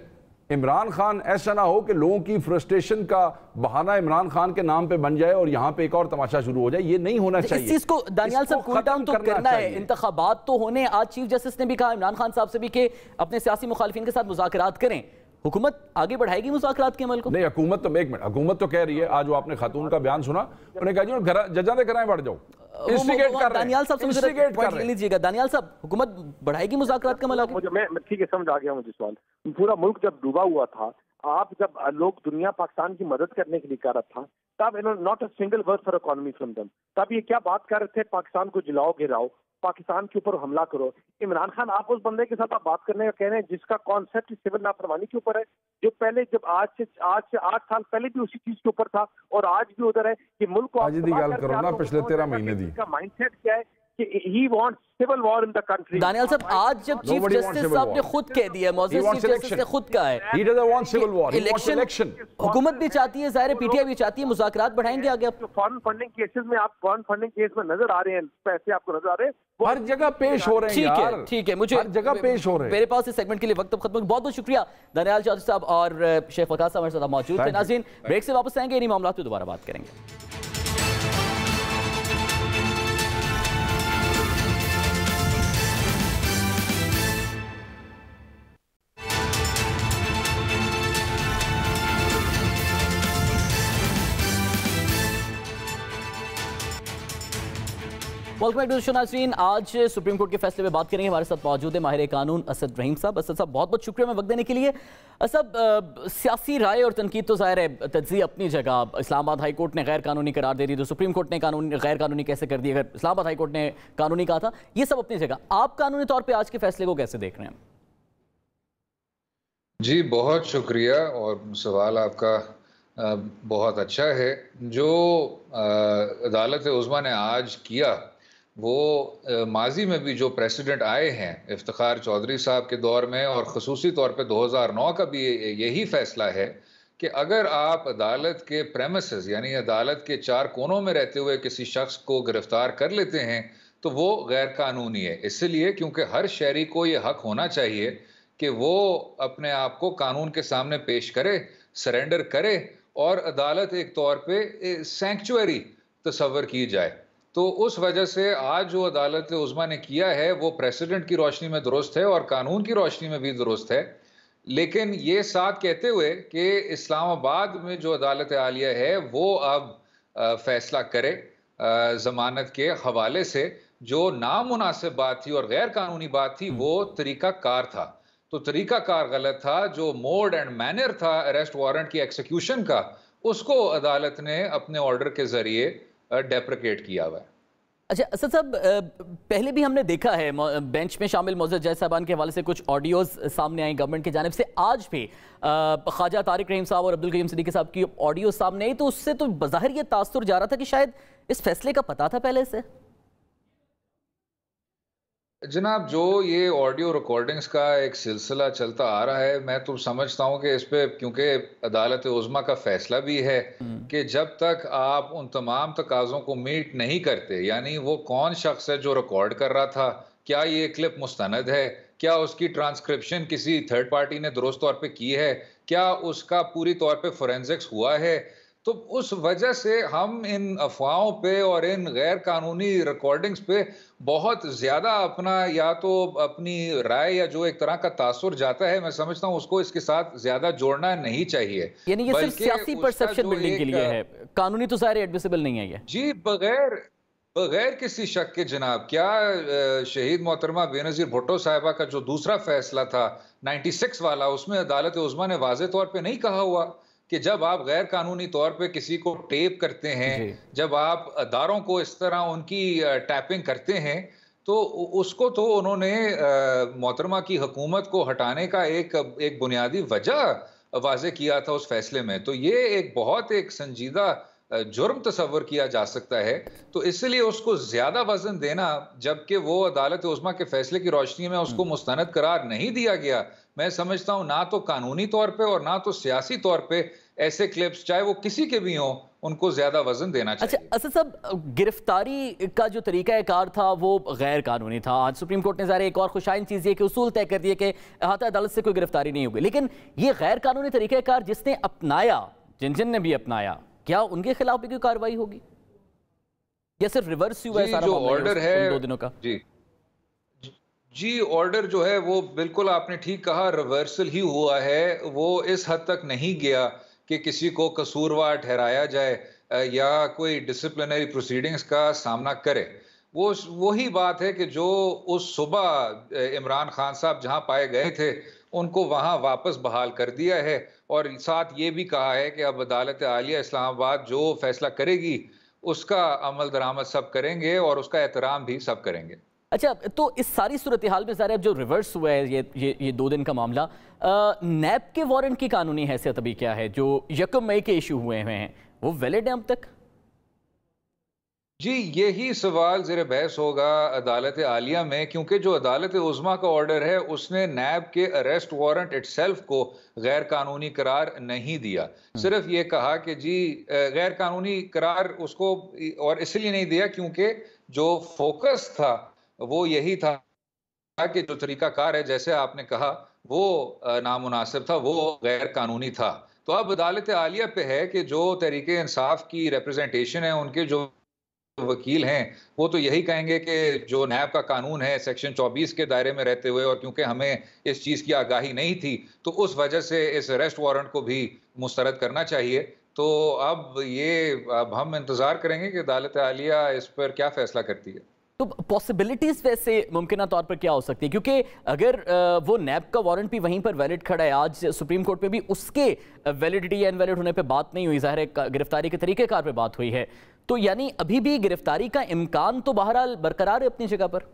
इमरान खान ऐसा ना हो कि लोगों की फ्रस्ट्रेशन का बहाना इमरान खान के नाम पे बन जाए और यहाँ पे एक और तमाशा शुरू हो जाए। ये नहीं होना चाहिए। इस चीज को दानियाल साहब कूल डाउन तो करना है, इंतखाबात तो होने। आज चीफ जस्टिस ने भी कहा इमरान खान साहब से भी कि अपने सियासी मुखालिफिन के साथ मुज़ाकरात करें। हुकूमत आगे बढ़ाएगी मुज़ाकरात के अमल को? नहीं, हुकूमत तो एक मिनट, हुकूमत तो कह रही है, आज वो आपने खातून का बयान सुना, उन्होंने कहा जी जजा दे कराएं बढ़ जाओ, इंस्टिगेट कर रहे हैं। दानियाल साहब से इंस्टिगेट कर लीजिएगा। दानियाल साहब, हुकूमत बढ़ाएगी मुज़ाकरात का अमल? मुझे मैं ठीक है, समझ आ गया मुझे सवाल। पूरा मुल्क जब डूबा हुआ था, आप जब लोग दुनिया पाकिस्तान की मदद करने के लिए कर रहा था, तब इन्होंने not a single word for economy from them. तब ये क्या बात कर रहे थे, पाकिस्तान को जलाओ, गिराओ, पाकिस्तान के ऊपर हमला करो। इमरान खान आप उस बंदे के साथ आप बात करने का कह रहे हैं जिसका कॉन्सेप्ट सिविल नाफरमानी के ऊपर है, जो पहले जब आज से 8 साल पहले भी उसी चीज के ऊपर था और आज भी उधर है कि मुल्क को पिछले 13 महीने दी का माइंडसेट क्या है कि he wants civil war in the country. Daniyal साहब, आज जब चीफ जस्टिस साहब ने खुद कह दिया, मौजूद चीफ जस्टिस ने खुद कहा है, he doesn't want civil war, he wants election। हुकूमत भी चाहती है, ज़ाहिर है पीटीआई भी चाहती है, मुज़ाकरात बढ़ाएंगे आगे। अब फॉरेन फंडिंग केसेस में, आप फॉरेन फंडिंग केस में नजर आ रहे हैं, पैसे आपको नजर आ रहे हैं, हर जगह पेश हो रहे हैं यार। ठीक है, मुझे हर जगह पेश हो रहे हैं। मेरे पास इस सेगमेंट के लिए वक्त अब खत्म। बहुत बहुत शुक्रिया दानियाल चौधरी साहब और शेख वकास साहब हमारे साथ मौजूद थे। नाज़रीन, ब्रेक से वापस आएंगे, इन्हीं मामलों पे दोबारा बात करेंगे। Welcome back to the show नाज़रीन। आज सुप्रीम कोर्ट के फैसले पे बात करेंगे। हमारे साथ मौजूद है माहिर कानून असद रहीम साहब। असद साहब, बहुत बहुत शुक्रिया में वक्त देने के लिए। असद, सियासी राय और तनकीद तो ज़ाहिर है तज्ज़िया अपनी जगह। इस्लामाबाद हाई कोर्ट ने गैर कानूनी करार दे दी, तो सुप्रीम कोर्ट ने गैर कानूनी कैसे कर दी अगर इस्लामाबाद हाई कोर्ट ने कानूनी कहा था, ये सब अपनी जगह। आप कानूनी तौर पर आज के फैसले को कैसे देख रहे हैं? जी बहुत शुक्रिया, और सवाल आपका बहुत अच्छा है। जो अदालत उज़्मा ने आज किया वो माजी में भी जो प्रेसिडेंट आए हैं इफ्तिखार चौधरी साहब के दौर में, और ख़ुसूसी तौर पे 2009 का भी यही फ़ैसला है कि अगर आप अदालत के प्रेमिसेस यानी अदालत के 4 कोनों में रहते हुए किसी शख्स को गिरफ़्तार कर लेते हैं तो वो गैर कानूनी है। इसलिए क्योंकि हर शहरी को ये हक़ होना चाहिए कि वो अपने आप को कानून के सामने पेश करे, सरेंडर करे, और अदालत एक तौर पे सैंक्चुअरी तस्वर की जाए। तो उस वजह से आज जो अदालत उज़्मा ने किया है वो प्रेसिडेंट की रोशनी में दुरुस्त है और कानून की रोशनी में भी दुरुस्त है। लेकिन ये साथ कहते हुए कि इस्लामाबाद में जो अदालत आलिया है वो अब फैसला करे ज़मानत के हवाले से। जो नामुनासिब बात थी और गैर कानूनी बात थी वो तरीका कार था, तो तरीका कार गलत था। जो मोड एंड मैनर था अरेस्ट वारंट की एक्सिक्यूशन का, उसको अदालत ने अपने ऑर्डर के जरिए डेप्रिकेट किया हुआ है। अच्छा असद साहब, पहले भी हमने देखा है बेंच में शामिल मोअज़्ज़ज़ जज साहबान के हवाले से कुछ ऑडियोज सामने आई गवर्नमेंट की जानिब से। आज भी ख्वाजा तारिक रहीम साहब और अब्दुल करीम सिद्दीकी साहब की ऑडियो सामने आई, तो उससे तो बज़ाहिर ये तासुर जा रहा था कि शायद इस फैसले का पता था पहले से। जनाब, जो ये ऑडियो रिकॉर्डिंग्स का एक सिलसिला चलता आ रहा है, मैं तो समझता हूँ कि इस पे क्योंकि अदालत उज़्मा का फैसला भी है कि जब तक आप उन तमाम तकाज़ों को मीट नहीं करते, यानी वो कौन शख्स है जो रिकॉर्ड कर रहा था, क्या ये क्लिप मुस्तनद है, क्या उसकी ट्रांसक्रिप्शन किसी थर्ड पार्टी ने दुरुस्त तौर पे की है, क्या उसका पूरी तौर पे फोरेंसिक्स हुआ है, तो उस वजह से हम इन अफवाहों पे और इन गैर कानूनी रिकॉर्डिंग्स पे बहुत ज़्यादा अपना या तो अपनी राय या जो एक तरह का तासुर जाता है, मैं समझता हूँ उसको इसके साथ ज़्यादा जोड़ना नहीं चाहिए। यानी ये सिर्फ सियासी परसेप्शन बिल्डिंग के लिए है, कानूनी तो सारे एडमिसिबल नहीं है ये। जी बगैर किसी शक के जनाब, क्या शहीद मोहतरमा बेनज़ीर भुट्टो साहिबा का जो दूसरा फैसला था 96 वाला, उसमें अदालत उज़्मा ने वाज़े तौर पे नहीं कहा हुआ कि जब आप गैर कानूनी तौर पे किसी को टेप करते हैं, जब आप अदारों को इस तरह उनकी टैपिंग करते हैं, तो उसको तो उन्होंने मोहतरमा की हुकूमत को हटाने का एक बुनियादी वजह वाज़े किया था उस फैसले में। तो ये एक बहुत एक संजीदा जुर्म तस्वर किया जा सकता है। तो इसलिए उसको ज्यादा वजन देना, जबकि वो अदालत उज़्मा के फैसले की रोशनी में उसको मुस्तनद करार नहीं दिया गया, मैं समझता हूं ना तो कानूनी तौर पे और ना तो सियासी तौर पे ऐसे क्लिप्स चाहे वो किसी के भी हों उनको ज्यादा वजन देना चाहिए। अच्छा असद साहब, गिरफ्तारी का जो तरीकाकार था वो गैर कानूनी था। आज सुप्रीम कोर्ट ने ज़ाहिर एक और खुशाइन चीज़ ये कि उसूल तय कर दिए कि अहाता अदालत से कोई गिरफ्तारी नहीं होगी, लेकिन ये गैर कानूनी तरीकाकार जिसने अपनाया, जिन ने भी अपनाया, क्या उनके खिलाफ भी कोई कार्रवाई होगी या सिर्फ रिवर्स हुआ है सारा? जो ऑर्डर है 2 दिनों का जी ऑर्डर जो है वो बिल्कुल आपने ठीक कहा, रिवर्सल ही हुआ है। वो इस हद तक नहीं गया कि किसी को कसूरवार ठहराया जाए या कोई डिसिप्लिनरी प्रोसीडिंग्स का सामना करे। वो वही बात है कि जो उस सुबह इमरान खान साहब जहां पाए गए थे उनको वहां वापस बहाल कर दिया है, और साथ ये भी कहा है कि अब अदालत आलिया इस्लामाबाद जो फैसला करेगी उसका अमल दरामद सब करेंगे और उसका एहतराम भी सब करेंगे। अच्छा, तो इस सारी सूरत हाल में ज़ाहिर जो रिवर्स हुआ है ये 2 दिन का मामला, नैब के वारंट की कानूनी हैसियत अभी क्या है? जो 1 मई के इशू हुए हैं वो वैलिड है अब तक? जी यही सवाल ज़ेर बहस होगा अदालत आलिया में, क्योंकि जो अदालत उज़्मा का ऑर्डर है उसने नैब के अरेस्ट वारंट इटसेल्फ को गैर कानूनी करार नहीं दिया। सिर्फ ये कहा कि जी गैर कानूनी करार उसको और इसलिए नहीं दिया क्योंकि जो फोकस था वो यही था कि जो तरीकाकार है जैसे आपने कहा वो नामुनासिब था, वो गैर कानूनी था। तो अब अदालत आलिया पे है कि जो तहरीके इंसाफ की रिप्रेजेंटेशन है, उनके जो वकील हैं वो तो यही कहेंगे कि जो नैब का कानून है सेक्शन 24 के दायरे में रहते हुए, और क्योंकि हमें इस चीज़ की आगाही नहीं थी तो उस वजह से इस अरेस्ट वारंट को भी मुस्तरद करना चाहिए। तो अब हम इंतज़ार करेंगे कि अदालत आलिया इस पर क्या फैसला करती है। तो पॉसिबिलिटीज वैसे मुमकिन तौर पर क्या हो सकती है? क्योंकि अगर वो नैब का वारंट भी वहीं पर वैलिड खड़ा है, आज सुप्रीम कोर्ट पे भी उसके वैलिडिटी या इनवैलिड होने पे बात नहीं हुई, ज़ाहिर है गिरफ्तारी के तरीकेकार पे बात हुई है, तो यानी अभी भी गिरफ्तारी का इम्कान तो बहरहाल बरकरार है अपनी जगह पर।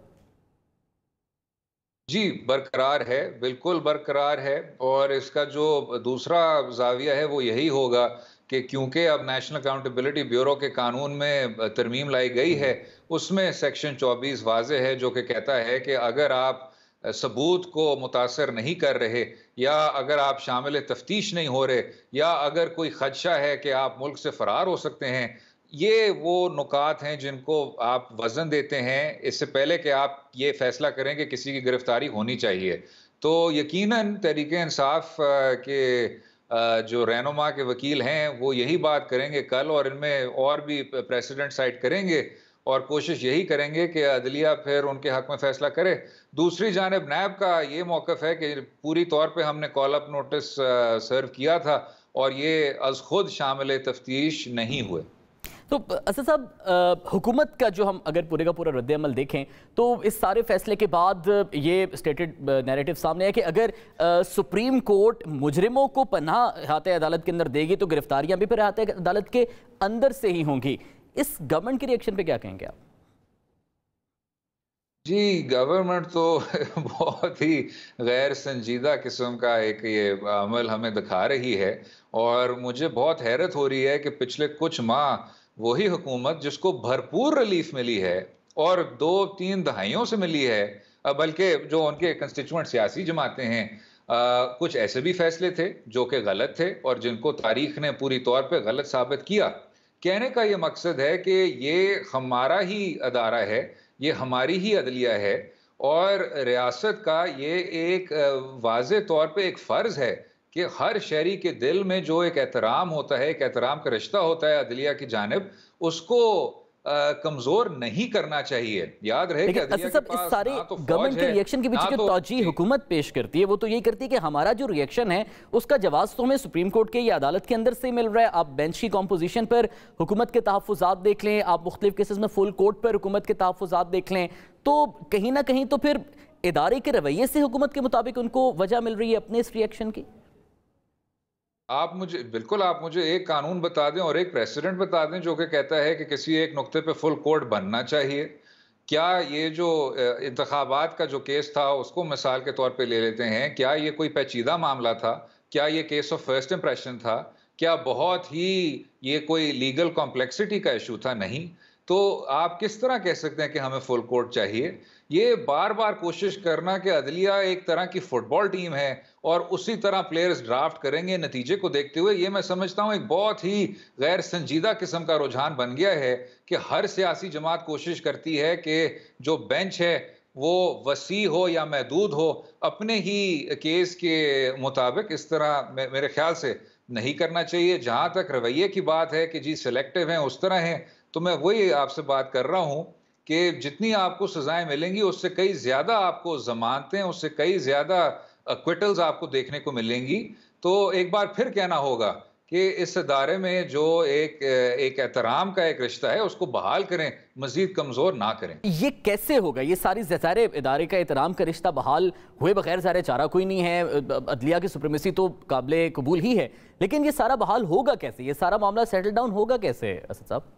जी बरकरार है, बिल्कुल बरकरार है। और इसका जो दूसरा जाविया है वो यही होगा कि क्योंकि अब नेशनल अकाउंटेबिलिटी ब्यूरो के कानून में तरमीम लाई गई है, उसमें सेक्शन 24 वाज़े है जो कि कहता है कि अगर आप सबूत को मुतासर नहीं कर रहे, या अगर आप शामिल तफ्तीश नहीं हो रहे, या अगर कोई खदशा है कि आप मुल्क से फरार हो सकते हैं, ये वो नुकात हैं जिनको आप वजन देते हैं इससे पहले कि आप ये फैसला करें कि किसी की गिरफ्तारी होनी चाहिए। तो यकीनन तहरीके इंसाफ के जो रहनुमा के वकील हैं वो यही बात करेंगे कल, और इनमें और भी प्रेसिडेंट साइड करेंगे और कोशिश यही करेंगे कि अदलिया फिर उनके हक में फैसला करे। दूसरी जानिब नैब का ये मौक़िफ़ है कि पूरी तौर पे हमने कॉल अप नोटिस सर्व किया था और ये अज़ खुद शामिल तफ्तीश नहीं हुए। तो असद साहब, हुकूमत का जो हम अगर पूरे का पूरा रद्द-ए-अमल देखें तो इस सारे फैसले के बाद ये स्टेटेड नैरेटिव सामने है कि अगर सुप्रीम कोर्ट मुजरिमों को पनाह अहाते अदालत के अंदर देगी तो गिरफ्तारियां भी फिर अहाते अदालत के अंदर से ही होंगी। इस गवर्नमेंट के रिएक्शन पे क्या कहेंगे आप? जी गवर्नमेंट तो बहुत ही गैर संजीदा किस्म का एक ये अमल हमें दिखा रही है, और मुझे बहुत हैरत हो रही है कि पिछले कुछ माह वही हुकूमत जिसको भरपूर रिलीफ मिली है और 2-3 दहाइयों से मिली है, बल्कि जो उनके कंस्टिट्यूएंट सियासी जमातें हैं, कुछ ऐसे भी फैसले थे जो कि गलत थे और जिनको तारीख ने पूरी तौर पे गलत साबित किया। कहने का ये मकसद है कि ये हमारा ही अदारा है, ये हमारी ही अदलिया है, और रियासत का ये एक वाज़े तौर पे एक फ़र्ज़ है कि हर शहरी के दिल में जो एक एहतराम होता है, एक एहतराम का रिश्ता होता है अदलिया की जानिब, उसको कमजोर नहीं करना चाहिए। याद रहे कि अदलिया के पास इस सारे गवर्नमेंट के रिएक्शन के पीछे जो तौजीह हुकूमत पेश करती है वो तो यही करती है कि हमारा जो रिएक्शन है उसका जवाब तो हमें सुप्रीम कोर्ट के या अदालत के अंदर से मिल रहा है। आप बेंच की कॉम्पोजिशन पर हुकूमत के तहफ़्फ़ुज़ात देख लें, आप मुख्तलिफ केसेस में फुल कोर्ट पर हुकूमत के तहफ़्फ़ुज़ात देख लें, तो कहीं ना कहीं तो फिर इदारे के रवैये से हुकूमत के मुताबिक उनको वजह मिल रही है अपने इस रिएक्शन की। आप मुझे एक कानून बता दें और एक प्रेसिडेंट बता दें जो कि कहता है कि किसी एक नुक्ते पे फुल कोर्ट बनना चाहिए। क्या ये जो इंतखाबात का जो केस था उसको मिसाल के तौर पे ले लेते हैं, क्या ये कोई पेचीदा मामला था? क्या ये केस ऑफ फर्स्ट इंप्रेशन था? क्या बहुत ही ये कोई लीगल कॉम्प्लेक्सिटी का इशू था? नहीं। तो आप किस तरह कह सकते हैं कि हमें फुल कोर्ट चाहिए? ये बार बार कोशिश करना कि अदलिया एक तरह की फुटबॉल टीम है और उसी तरह प्लेयर्स ड्राफ्ट करेंगे नतीजे को देखते हुए, ये मैं समझता हूं एक बहुत ही गैर संजीदा किस्म का रुझान बन गया है कि हर सियासी जमात कोशिश करती है कि जो बेंच है वो वसी हो या महदूद हो, अपने ही केस के मुताबिक। इस तरह मेरे ख्याल से नहीं करना चाहिए। जहां तक रवैये की बात है कि जी सिलेक्टिव हैं, उस तरह हैं, तो मैं वही आपसे बात कर रहा हूं कि जितनी आपको सजाएं मिलेंगी उससे कई ज्यादा आपको जमानतें, उससे कई ज्यादा क्विटल्स आपको देखने को मिलेंगी। तो एक बार फिर कहना होगा कि इस इदारे में जो एक एहतराम का एक रिश्ता है उसको बहाल करें, मजीद कमजोर ना करें। ये कैसे होगा? ये सारी ज़ाहिर इदारे का एहतराम का रिश्ता बहाल हुए बगैर ज़ाहिर चारा कोई नहीं है। अदलिया की सुप्रीमेसी तो काबिल कबूल ही है, लेकिन ये सारा बहाल होगा कैसे? ये सारा मामला सेटल डाउन होगा कैसे असद साहब?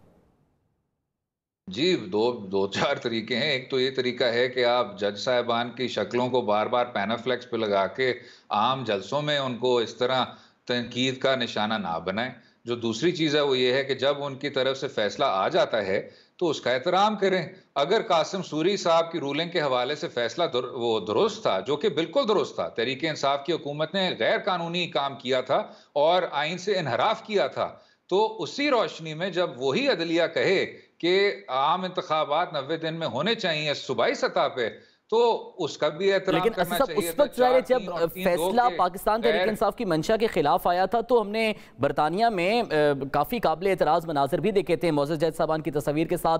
जी, दो चार तरीके हैं। एक तो ये तरीका है कि आप जज साहिबान की शक्लों को बार बार पैनाफ्लेक्स पे लगा के आम जलसों में उनको इस तरह तनकीद का निशाना ना बनाएं। जो दूसरी चीज़ है वो ये है कि जब उनकी तरफ से फैसला आ जाता है तो उसका एहतराम करें। अगर कासिम सूरी साहब की रूलिंग के हवाले से फैसला वो दुरुस्त था, जो कि बिल्कुल दुरुस्त था, तहरीक इंसाफ की हुकूमत ने गैर कानूनी काम किया था और आइन से इनहराफ किया था, तो उसी रोशनी में जब वही अदलिया कहे कि आम इंतखाबात 90 दिन में होने चाहिए सूबाई सतह पे, तो उसका भी एहतराम करना चाहिए। लेकिन उस वक्त ज़ाहिर जब फैसला पाकिस्तान तहरीक इंसाफ की मंशा के खिलाफ आया था तो हमने बरतानिया में काफ़ी काबिल एतराज़ मनाजर भी देखे थे। मोअज़्ज़ज़ जैद साहबान की तस्वीर के साथ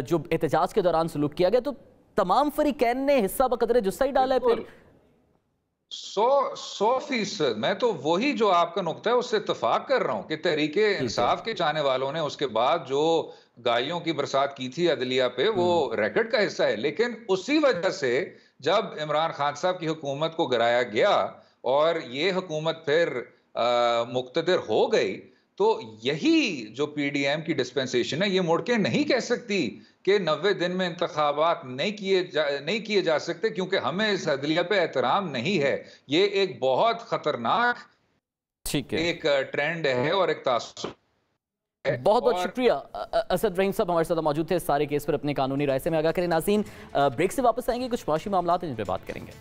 जो एहतजाज के दौरान सलूक किया गया, तो तमाम फरीकैन ने हिस्सा बकदर जुस्सा ही डाला है। फिर 100%। मैं तो वही जो आपका नुक्ता है उससे इत्तेफाक कर रहा हूं कि तहरीक इंसाफ के चाहने वालों ने उसके बाद जो गालियों की बरसात की थी अदलिया पे, वो रिकॉर्ड का हिस्सा है। लेकिन उसी वजह से जब इमरान खान साहब की हुकूमत को गिराया गया और ये हुकूमत फिर मुक्तदिर हो गई, तो यही जो पीडीएम की डिस्पेंसेशन है ये मुड़ के नहीं कह सकती कि 90 दिन में इंतखाबात नहीं किए जा सकते, क्योंकि हमें इस अदलिया पे एहतराम नहीं है। ये एक बहुत खतरनाक एक ट्रेंड है और एक तासुब। बहुत बहुत शुक्रिया असद रहीम साहब हमारे साथ मौजूद थे इस सारे केस पर अपनी कानूनी राय से में आगाह करें। नाज़रीन, ब्रेक से वापस आएंगे, कुछ मुआशी मामला हैं जिन पर बात करेंगे।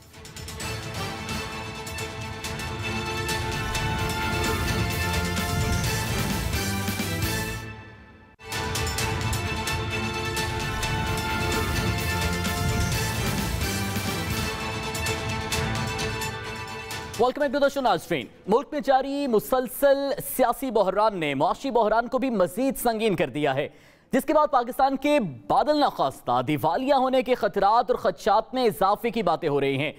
Welcome back to the show नाज़रीन। मुल्क में जारी मुसलसल सियासी बहरान ने मुआशी बहरान को भी मजीद संगीन कर दिया है, जिसके बाद पाकिस्तान के बादल नखास्ता दिवालिया होने के खतरात और खदशात में इजाफे की बातें हो रही हैं।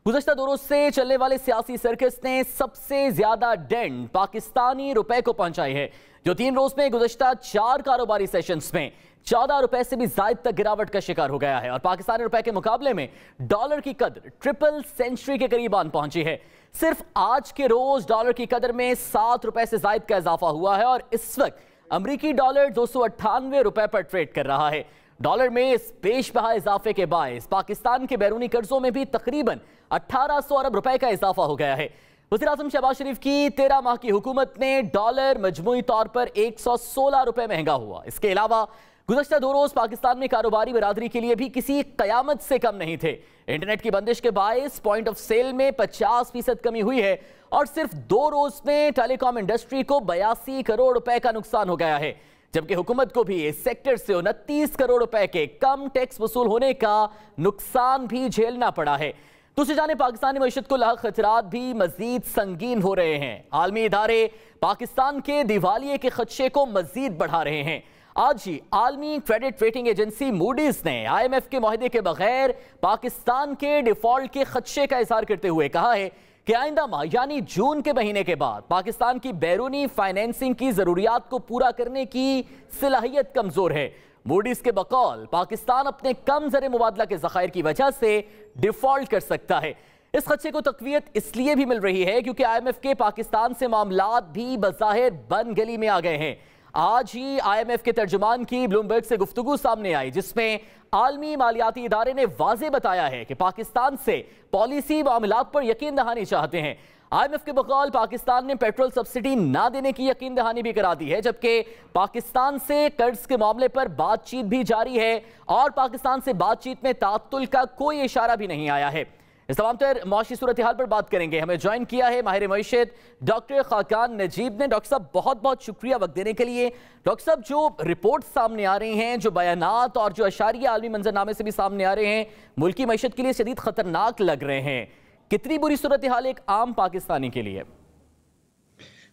गुज़श्ता 2 रोज से चलने वाले सियासी सर्कस ने सबसे ज्यादा डेंट पाकिस्तानी रुपए को पहुंचाई है, जो 3 रोज में गुज़श्ता 4 कारोबारी सेशंस में 14 रुपए से भी ज्यादा तक गिरावट का शिकार हो गया है और पाकिस्तानी रुपए के मुकाबले में डॉलर की कदर ट्रिपल सेंचुरी के करीब आन पहुंची है। सिर्फ आज के रोज डॉलर की कदर में 7 रुपए से ज्यादा का इजाफा हुआ है और इस वक्त अमरीकी डॉलर 298 रुपए पर ट्रेड कर रहा है। डॉलर में इस बेशबहा इजाफे के बायस पाकिस्तान के बैरूनी कर्जों में भी तकरीबन 1800 अरब रुपए का इजाफा हो गया है। वज़ीर-ए-आज़म शहबाज शरीफ की 13 माह की हुकूमत ने डॉलर मजमूई तौर पर 116 रुपए महंगा हुआ। इसके अलावा गुज़श्ता 2 रोज पाकिस्तान में कारोबारी बरादरी के लिए भी किसी कयामत से कम नहीं थे। इंटरनेट की बंदिश के बायस पॉइंट ऑफ सेल में 50% कमी हुई है और सिर्फ 2 रोज में टेलीकॉम इंडस्ट्री को 82 करोड़ रुपए का नुकसान हो गया है, जबकि हुकूमत को भी इस सेक्टर से 29 करोड़ रुपए के कम टैक्स वसूल होने का नुकसान भी झेलना पड़ा है। दूसरी जानिब पाकिस्तानी मईशत को लाक खतरात भी मजीद संगीन हो रहे हैं। आलमी इदारे पाकिस्तान के दिवालिये के खदशे को मजीद बढ़ा रहे हैं। आज ही आलमी क्रेडिट रेटिंग एजेंसी मूडीज ने IMF के मुआहदे के बगैर पाकिस्तान के डिफॉल्ट के खदशे का इजहार करते हुए कहा है कि आइंदा माह यानी जून के महीने के बाद पाकिस्तान की बैरूनी फाइनेंसिंग की जरूरियात को पूरा करने की सलाहियत कमजोर है। मूडीज के बकौल पाकिस्तान अपने कम ज़र मुबादला के ज़खायर की वजह से डिफॉल्ट कर सकता है। इस खदशे को तकवीयत इसलिए भी मिल रही है क्योंकि IMF के पाकिस्तान से मामलात भी बज़ाहिर बन गली में आ गए हैं। आज ही IMF के तर्जुमान की ब्लूमबर्ग से गुफ्तगू सामने आई, जिसमें आलमी मालियाती इदारे ने वाज़े बताया है कि पाकिस्तान से पॉलिसी मामलात पर यकीन दहानी चाहते हैं। IMF के बकौल पाकिस्तान ने पेट्रोल सब्सिडी ना देने की यकीन दहानी भी करा दी है, जबकि पाकिस्तान से कर्ज के मामले पर बातचीत भी जारी है और पाकिस्तान से बातचीत में ताअत्तुल का कोई इशारा भी नहीं आया है। इस तमाम तर मौशी सूरत हाल पर बात करेंगे। हमें ज्वाइन किया है माहिर मईशत डॉक्टर खाकान नजीब ने। डॉक्टर साहब बहुत बहुत शुक्रिया वक्त देने के लिए। डॉक्टर साहब, जो रिपोर्ट सामने आ रही हैं, जो बयानात और जो अशारिया आलमी मंजरनामे से भी सामने आ रहे हैं, मुल्की मईशत के लिए शदीद खतरनाक लग रहे हैं। कितनी बुरी सूरत हाल एक आम पाकिस्तानी के लिए?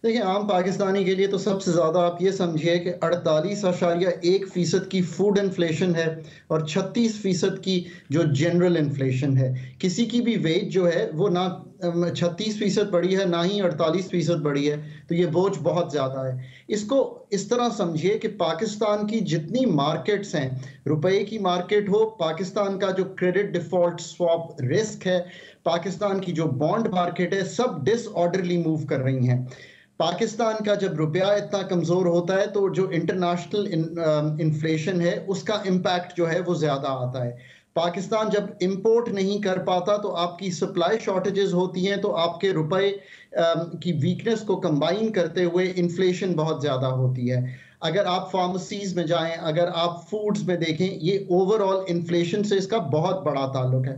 देखिए, आम पाकिस्तानी के लिए तो सबसे ज़्यादा आप ये समझिए कि 48.1% की फूड इन्फ्लेशन है और 36% की जो जनरल इन्फ्लेशन है। किसी की भी वेज जो है वो ना 36% बढ़ी है, ना ही 48% बढ़ी है, तो ये बोझ बहुत ज़्यादा है। इसको इस तरह समझिए कि पाकिस्तान की जितनी मार्केट्स हैं, रुपए की मार्केट हो, पाकिस्तान का जो क्रेडिट डिफ़ॉल्ट स्वैप रिस्क है, पाकिस्तान की जो बॉन्ड मार्केट है, सब डिसऑर्डरली मूव कर रही हैं। पाकिस्तान का जब रुपया इतना कमज़ोर होता है तो जो इंटरनेशनल इन्फ्लेशन है उसका इम्पैक्ट जो है वो ज़्यादा आता है। पाकिस्तान जब इंपोर्ट नहीं कर पाता तो आपकी सप्लाई शॉर्टेजेस होती हैं, तो आपके रुपए की वीकनेस को कंबाइन करते हुए इन्फ्लेशन बहुत ज़्यादा होती है। अगर आप फार्मेसीज में जाएं, अगर आप फूड्स में देखें, ये ओवरऑल इन्फ्लेशन से इसका बहुत बड़ा ताल्लुक है।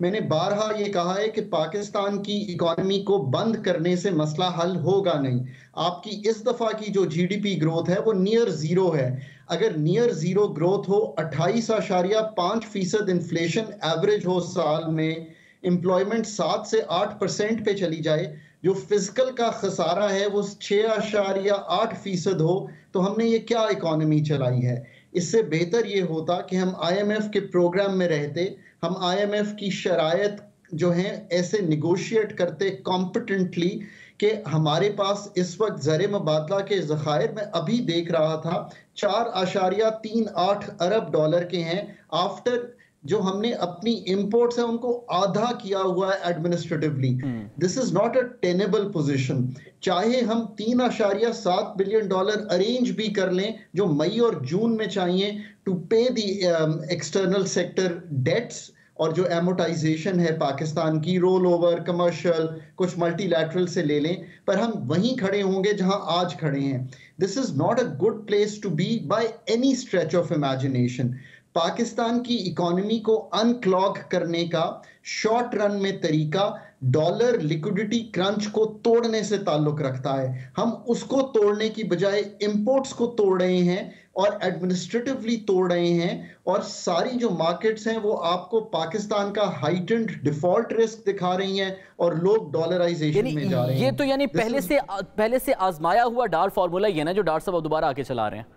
मैंने बारहा ये कहा है कि पाकिस्तान की इकॉनमी को बंद करने से मसला हल होगा नहीं। आपकी इस दफ़ा की जो GDP ग्रोथ है वो नियर ज़ीरो है। अगर नियर ज़ीरो ग्रोथ हो, 28.5% इन्फ्लेशन एवरेज हो साल में, एम्प्लॉयमेंट 7 से 8% पे चली जाए, जो फिजिकल का खसारा है वो 6.8% हो, तो हमने ये क्या इकॉनमी चलाई है? इससे बेहतर ये होता कि हम IMF के प्रोग्राम में रहते, हम IMF की शराइत जो हैं ऐसे निगोशिएट करते कॉम्पिटेंटली कि हमारे पास इस वक्त ज़र मुबादला के ज़खायर में अभी देख रहा था 4.38 अरब डॉलर के हैं, आफ्टर जो हमने अपनी इंपोर्ट्स है उनको आधा किया हुआ है administratively. This is not a tenable position. चाहे हम 3.7 बिलियन डॉलर अरेंज भी कर लें जो मई और जून में चाहिए टू पे दी एक्सटर्नल सेक्टर डेट्स, और जो एमोटाइजेशन है पाकिस्तान की, रोल ओवर, कमर्शियल, कुछ मल्टीलैटरल से ले लें, पर हम वहीं खड़े होंगे जहां आज खड़े हैं। This is not a good place to be by any stretch of imagination. Pakistan की इकॉनमी को अनक्लॉग करने का शॉर्ट रन में तरीका डॉलर लिक्विडिटी क्रंच को तोड़ने से ताल्लुक रखता है। हम उसको तोड़ने की बजाय इंपोर्ट्स को तोड़ रहे हैं और एडमिनिस्ट्रेटिवली तोड़ रहे हैं, और सारी जो मार्केट्स हैं वो आपको पाकिस्तान का हाइटेंड डिफॉल्ट रिस्क दिखा रही हैं और लोग डॉलराइजेशन में जा रहे हैं। ये तो यानी पहले से आजमाया हुआ डार फार्मूला ये ना जो डार साहब दोबारा आके चला रहे हैं।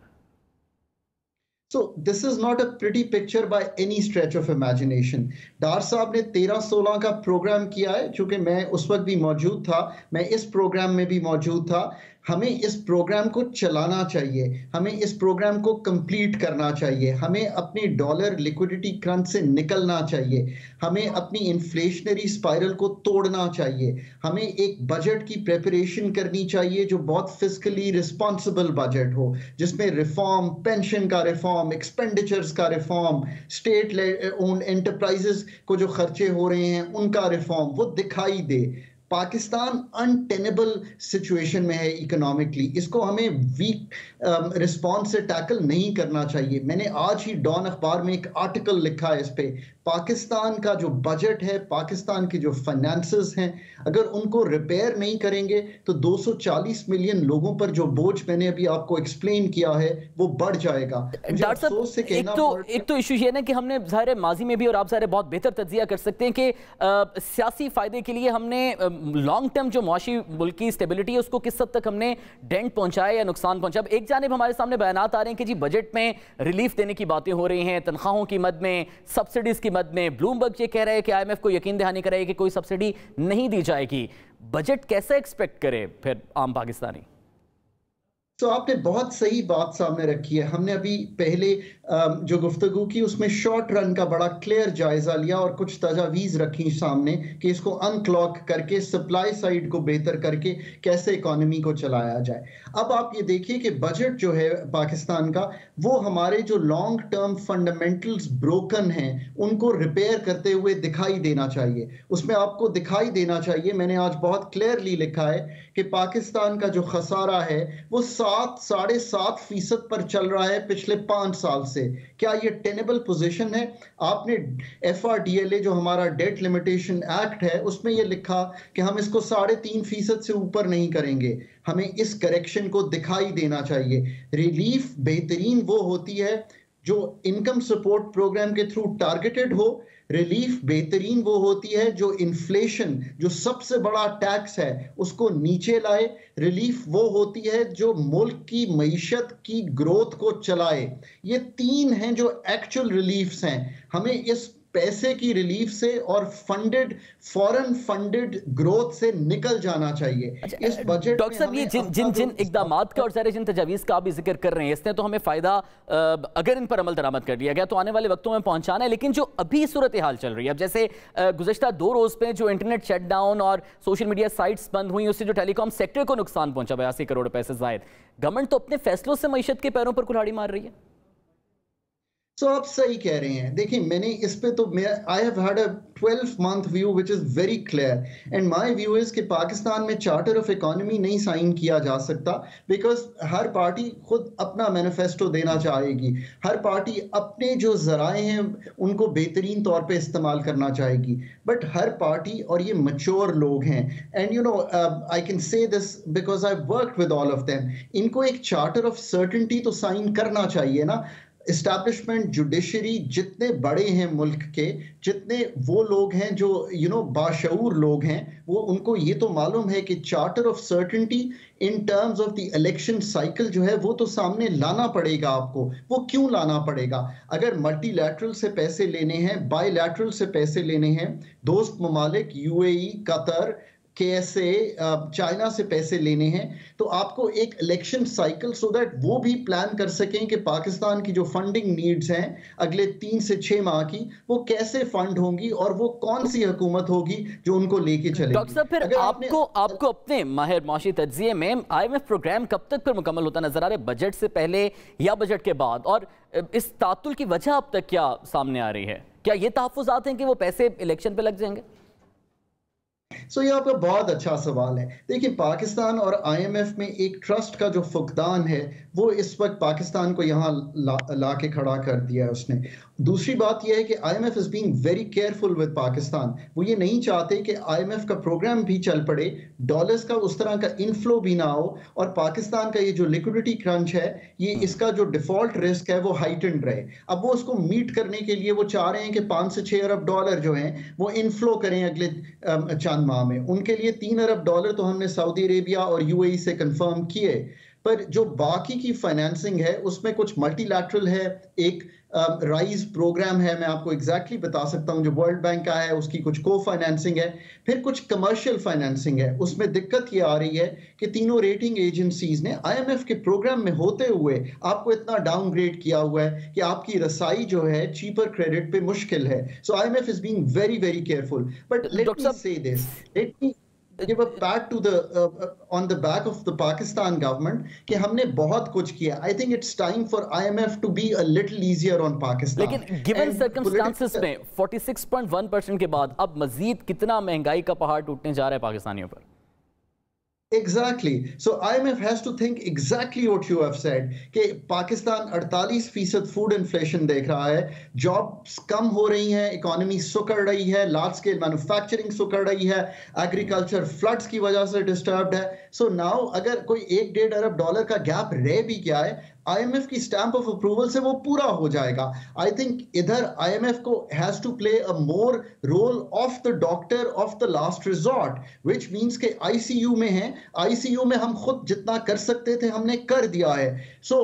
So this is not a pretty picture by any stretch of imagination. डार साहब ने 13-16 का प्रोग्राम किया है, चूंकि मैं उस वक्त भी मौजूद था, मैं इस प्रोग्राम में भी मौजूद था। हमें इस प्रोग्राम को चलाना चाहिए, हमें इस प्रोग्राम को कंप्लीट करना चाहिए, हमें अपनी डॉलर लिक्विडिटी क्रंच से निकलना चाहिए, हमें अपनी इन्फ्लेशनरी स्पाइरल को तोड़ना चाहिए, हमें एक बजट की प्रिपरेशन करनी चाहिए जो बहुत फिस्कली रिस्पॉन्सिबल बजट हो, जिसमें रिफॉर्म, पेंशन का रिफॉर्म, एक्सपेंडिचर्स का रिफॉर्म, स्टेट ओन्ड एंटरप्राइजेस को जो खर्चे हो रहे हैं उनका रिफॉर्म वो दिखाई दे। पाकिस्तान अनटेनेबल सिचुएशन में है इकोनॉमिकली, इसको हमें वीक रिस्पॉन्स से टैकल नहीं करना चाहिए। मैंने आज ही डॉन अखबार में एक आर्टिकल लिखा है इस पे। पाकिस्तान का जो बजट है, पाकिस्तान के जो फाइनेंसेस हैं, अगर उनको रिपेयर नहीं करेंगे तो 240 मिलियन लोगों पर जो बोझ मैंने अभी आपको एक्सप्लेन किया है वो बढ़ जाएगा। एक तो इशू ये ना कि हमने ज़ाहिर माजी में भी, और आप ज़ाहिर बहुत बेहतर तज्जिया कर सकते हैं कि सियासी फ़ायदे के लिए हमने लॉन्ग टर्म जो मुआशी मुल्क की स्टेबिलिटी है उसको किस हद तक हमने डेंट पहुंचाया या नुकसान पहुंचा। अब एक जानिब हमारे सामने बयानात आ रहे हैं कि जी बजट में रिलीफ देने की बातें हो रही हैं, तनख्वाहों की मद में, सब्सिडीज की मद में। ब्लूमबर्ग ये कह रहे हैं कि IMF को यकीन दहानी कराए कि कोई सब्सिडी नहीं दी जाएगी। बजट कैसे एक्सपेक्ट करे फिर आम पाकिस्तानी? तो आपने बहुत सही बात सामने रखी है। हमने अभी पहले जो गुफ्तगू की उसमें शॉर्ट रन का बड़ा क्लियर जायजा लिया और कुछ तजावीज़ रखी सामने कि इसको अनक्लॉक करके सप्लाई साइड को बेहतर करके कैसे इकोनॉमी को चलाया जाए। अब आप ये देखिए कि बजट जो है पाकिस्तान का, वो हमारे जो लॉन्ग टर्म फंडामेंटल्स ब्रोकन हैं उनको रिपेयर करते हुए दिखाई देना चाहिए। उसमें आपको दिखाई देना चाहिए, मैंने आज बहुत क्लियरली लिखा है कि पाकिस्तान का जो खसारा है वो 7-7.5% पर चल रहा है पिछले 5 साल से। क्या ये टेनेबल पोजीशन है? आपने FRDLA जो हमारा डेट लिमिटेशन एक्ट है उसमें ये लिखा कि हम इसको 3.5% से ऊपर नहीं करेंगे। हमें इस करेक्शन को दिखाई देना चाहिए। रिलीफ बेहतरीन वो होती है जो इनकम सपोर्ट प्रोग्राम के थ्रू टारगेटेड हो। रिलीफ बेहतरीन वो होती है जो इन्फ्लेशन, जो सबसे बड़ा टैक्स है, उसको नीचे लाए। रिलीफ वो होती है जो मुल्क की मईशत की ग्रोथ को चलाए। ये 3 हैं जो एक्चुअल रिलीफ्स हैं। हमें इस पैसे की रिलीफ से और फंडेड फॉरेन फंडेड ग्रोथ से निकल जाना चाहिए। इस बजट डॉक्टर साहब, ये जिन इकदामात का और सारे जिन तजावीज़ का आप भी जिक्र कर रहे हैं, इसने तो हमें फ़ायदा, अगर इन पर अमल दरामद कर लिया गया तो आने वाले वक्तों में पहुंचाना है। लेकिन जो अभी सूरत हाल चल रही है, अब जैसे गुज़श्ता 2 रोज़ में जो इंटरनेट शटडाउन और सोशल मीडिया साइट्स बंद हुई, उससे जो टेलीकॉम सेक्टर को नुकसान पहुंचा 82 करोड़ रुपए से ज़ायद, गवर्नमेंट तो अपने फैसलों से मईशत के पैरों पर कुल्हाड़ी मार रही है। आप सही कह रहे हैं। देखिए, मैंने इस पे तो I have had a 12-month view which is very clear and my view is कि पाकिस्तान में चार्टर ऑफ इकोनॉमी नहीं साइन किया जा सकता बिकॉज हर पार्टी खुद अपना मैनिफेस्टो देना चाहेगी। हर पार्टी अपने जो ज़राए हैं उनको बेहतरीन तौर पे इस्तेमाल करना चाहेगी। बट हर पार्टी, और ये मैच्योर लोग हैं, and you know I can say this because I worked with all of them, इनको एक चार्टर ऑफ सर्टेनिटी तो साइन करना चाहिए ना। इस्टेब्लिशमेंट, जुडिशरी, जितने बड़े हैं मुल्क के, जितने वो लोग हैं जो बाशऊर लोग हैं, वो उनको ये तो मालूम है कि charter of certainty in terms of the election cycle जो है वो तो सामने लाना पड़ेगा आपको। वो क्यों लाना पड़ेगा? अगर मल्टीलैटरल से पैसे लेने हैं, बायलैटरल से पैसे लेने हैं, दोस्त ममालिक UAE, कतर, KSA, चाइना से पैसे लेने हैं, तो आपको एक इलेक्शन साइकिल, सो दैट वो भी प्लान कर सकें कि पाकिस्तान की जो फंडिंग नीड्स हैं अगले 3 से 6 माह की, वो कैसे फंड होंगी और वो कौन सी हुकूमत होगी जो उनको लेके चलेगी। डॉक्टर साहब, फिर आपको अपने माहिर माशी तज्जिए में IMF प्रोग्राम कब तक फिर मुकम्मल होता नजर आ रहा है? बजट से पहले या बजट के बाद? और इस तातुल की वजह अब तक क्या सामने आ रही है? क्या ये तहफ्फुज़ात हैं कि वो पैसे इलेक्शन पे लग जाएंगे? ये आपका बहुत अच्छा सवाल है। देखिए, पाकिस्तान और IMF में एक ट्रस्ट का जो फुकदान है वो इस वक्त पाकिस्तान को यहाँ ला के खड़ा कर दिया है उसने। दूसरी बात यह है कि IMF is being very careful with Pakistan. वो ये नहीं चाहते कि IMF का प्रोग्राम भी चल पड़े, डॉलर्स का उस तरह का इनफ्लो भी ना हो, और पाकिस्तान का ये जो लिक्विडिटी क्रंच है, ये इसका जो डिफॉल्ट रिस्क है वो हाइटेंड रहे। अब वो उसको मीट करने के लिए वो चाह रहे हैं कि 5 से 6 अरब डॉलर जो हैं वो इनफ्लो करें अगले चंद माह में। उनके लिए 3 अरब डॉलर तो हमने सऊदी अरेबिया और UAE से कंफर्म किए, पर जो बाकी की फाइनेंसिंग है उसमें कुछ मल्टीलैटरल है, एक राइज प्रोग्राम है, मैं आपको एग्जैक्टली बता सकता हूं, जो वर्ल्ड बैंक का है, उसकी कुछ को फाइनेंसिंग है, फिर कुछ कमर्शियल फाइनेंसिंग है। उसमें दिक्कत ये आ रही है कि तीनों रेटिंग एजेंसीज ने IMF के प्रोग्राम में होते हुए आपको इतना डाउनग्रेड किया हुआ है कि आपकी रसाई जो है चीपर क्रेडिट पे मुश्किल है। So IMF is being very very careful. But let me say this, let me give a pat to the on the back of the Pakistan government कि हमने बहुत कुछ किया। I think it's time for IMF to be a little easier on Pakistan। लेकिन given circumstances में 46.1% के बाद अब मजीद कितना महंगाई का पहाड़ टूटने जा रहा है पाकिस्तानियों पर? Exactly. So IMF has to think exactly what you have said कि पाकिस्तान 48% फूड इन्फ्लेशन देख रहा है, जॉब्स कम हो रही हैं, इकोनॉमी सुकड़ रही है, लार्ज स्केल मैन्युफैक्चरिंग सुकड़ रही है, एग्रीकल्चर फ्लड्स की वजह से डिस्टर्ब्ड है। सो नाउ अगर कोई 1-1.5 अरब डॉलर का गैप रह भी गया है, IMF की स्टैंप ऑफ अप्रूवल से वो पूरा हो जाएगा। आई थिंक इधर IMF को has to play a more role of the doctor of the last resort, which means के ICU में है, ICU में हम खुद जितना कर सकते थे हमने कर दिया है। सो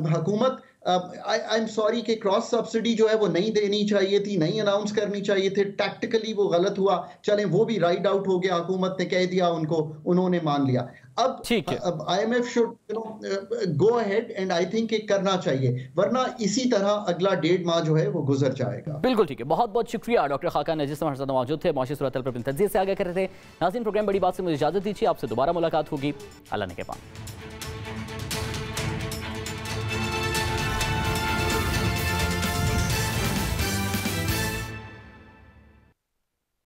हुकूमत आई एम सॉरी कि क्रॉस सब्सिडी जो है वो नहीं देनी चाहिए थी, नहीं अनाउंस करनी चाहिए थे, टैक्टिकली वो गलत हुआ, चलें वो भी राइट आउट हो गया, हुकूमत ने कह दिया उनको, उन्होंने मान लिया। अब IMF should go ahead and I think करना चाहिए, वरना इसी तरह अगला 1.5 माह जो है वो गुजर जाएगा। बिल्कुल ठीक है, बहुत बहुत शुक्रिया डॉक्टर खाकान नजीर हमारे साथ मौजूद थे, मौजूद सूरत पर तजिए से आगे कर रहे थे। नाज़रीन, प्रोग्राम बड़ी बात से मुझे इजाजत दीजिए, आपसे दोबारा मुलाकात होगी, अल्लाह ने के पास।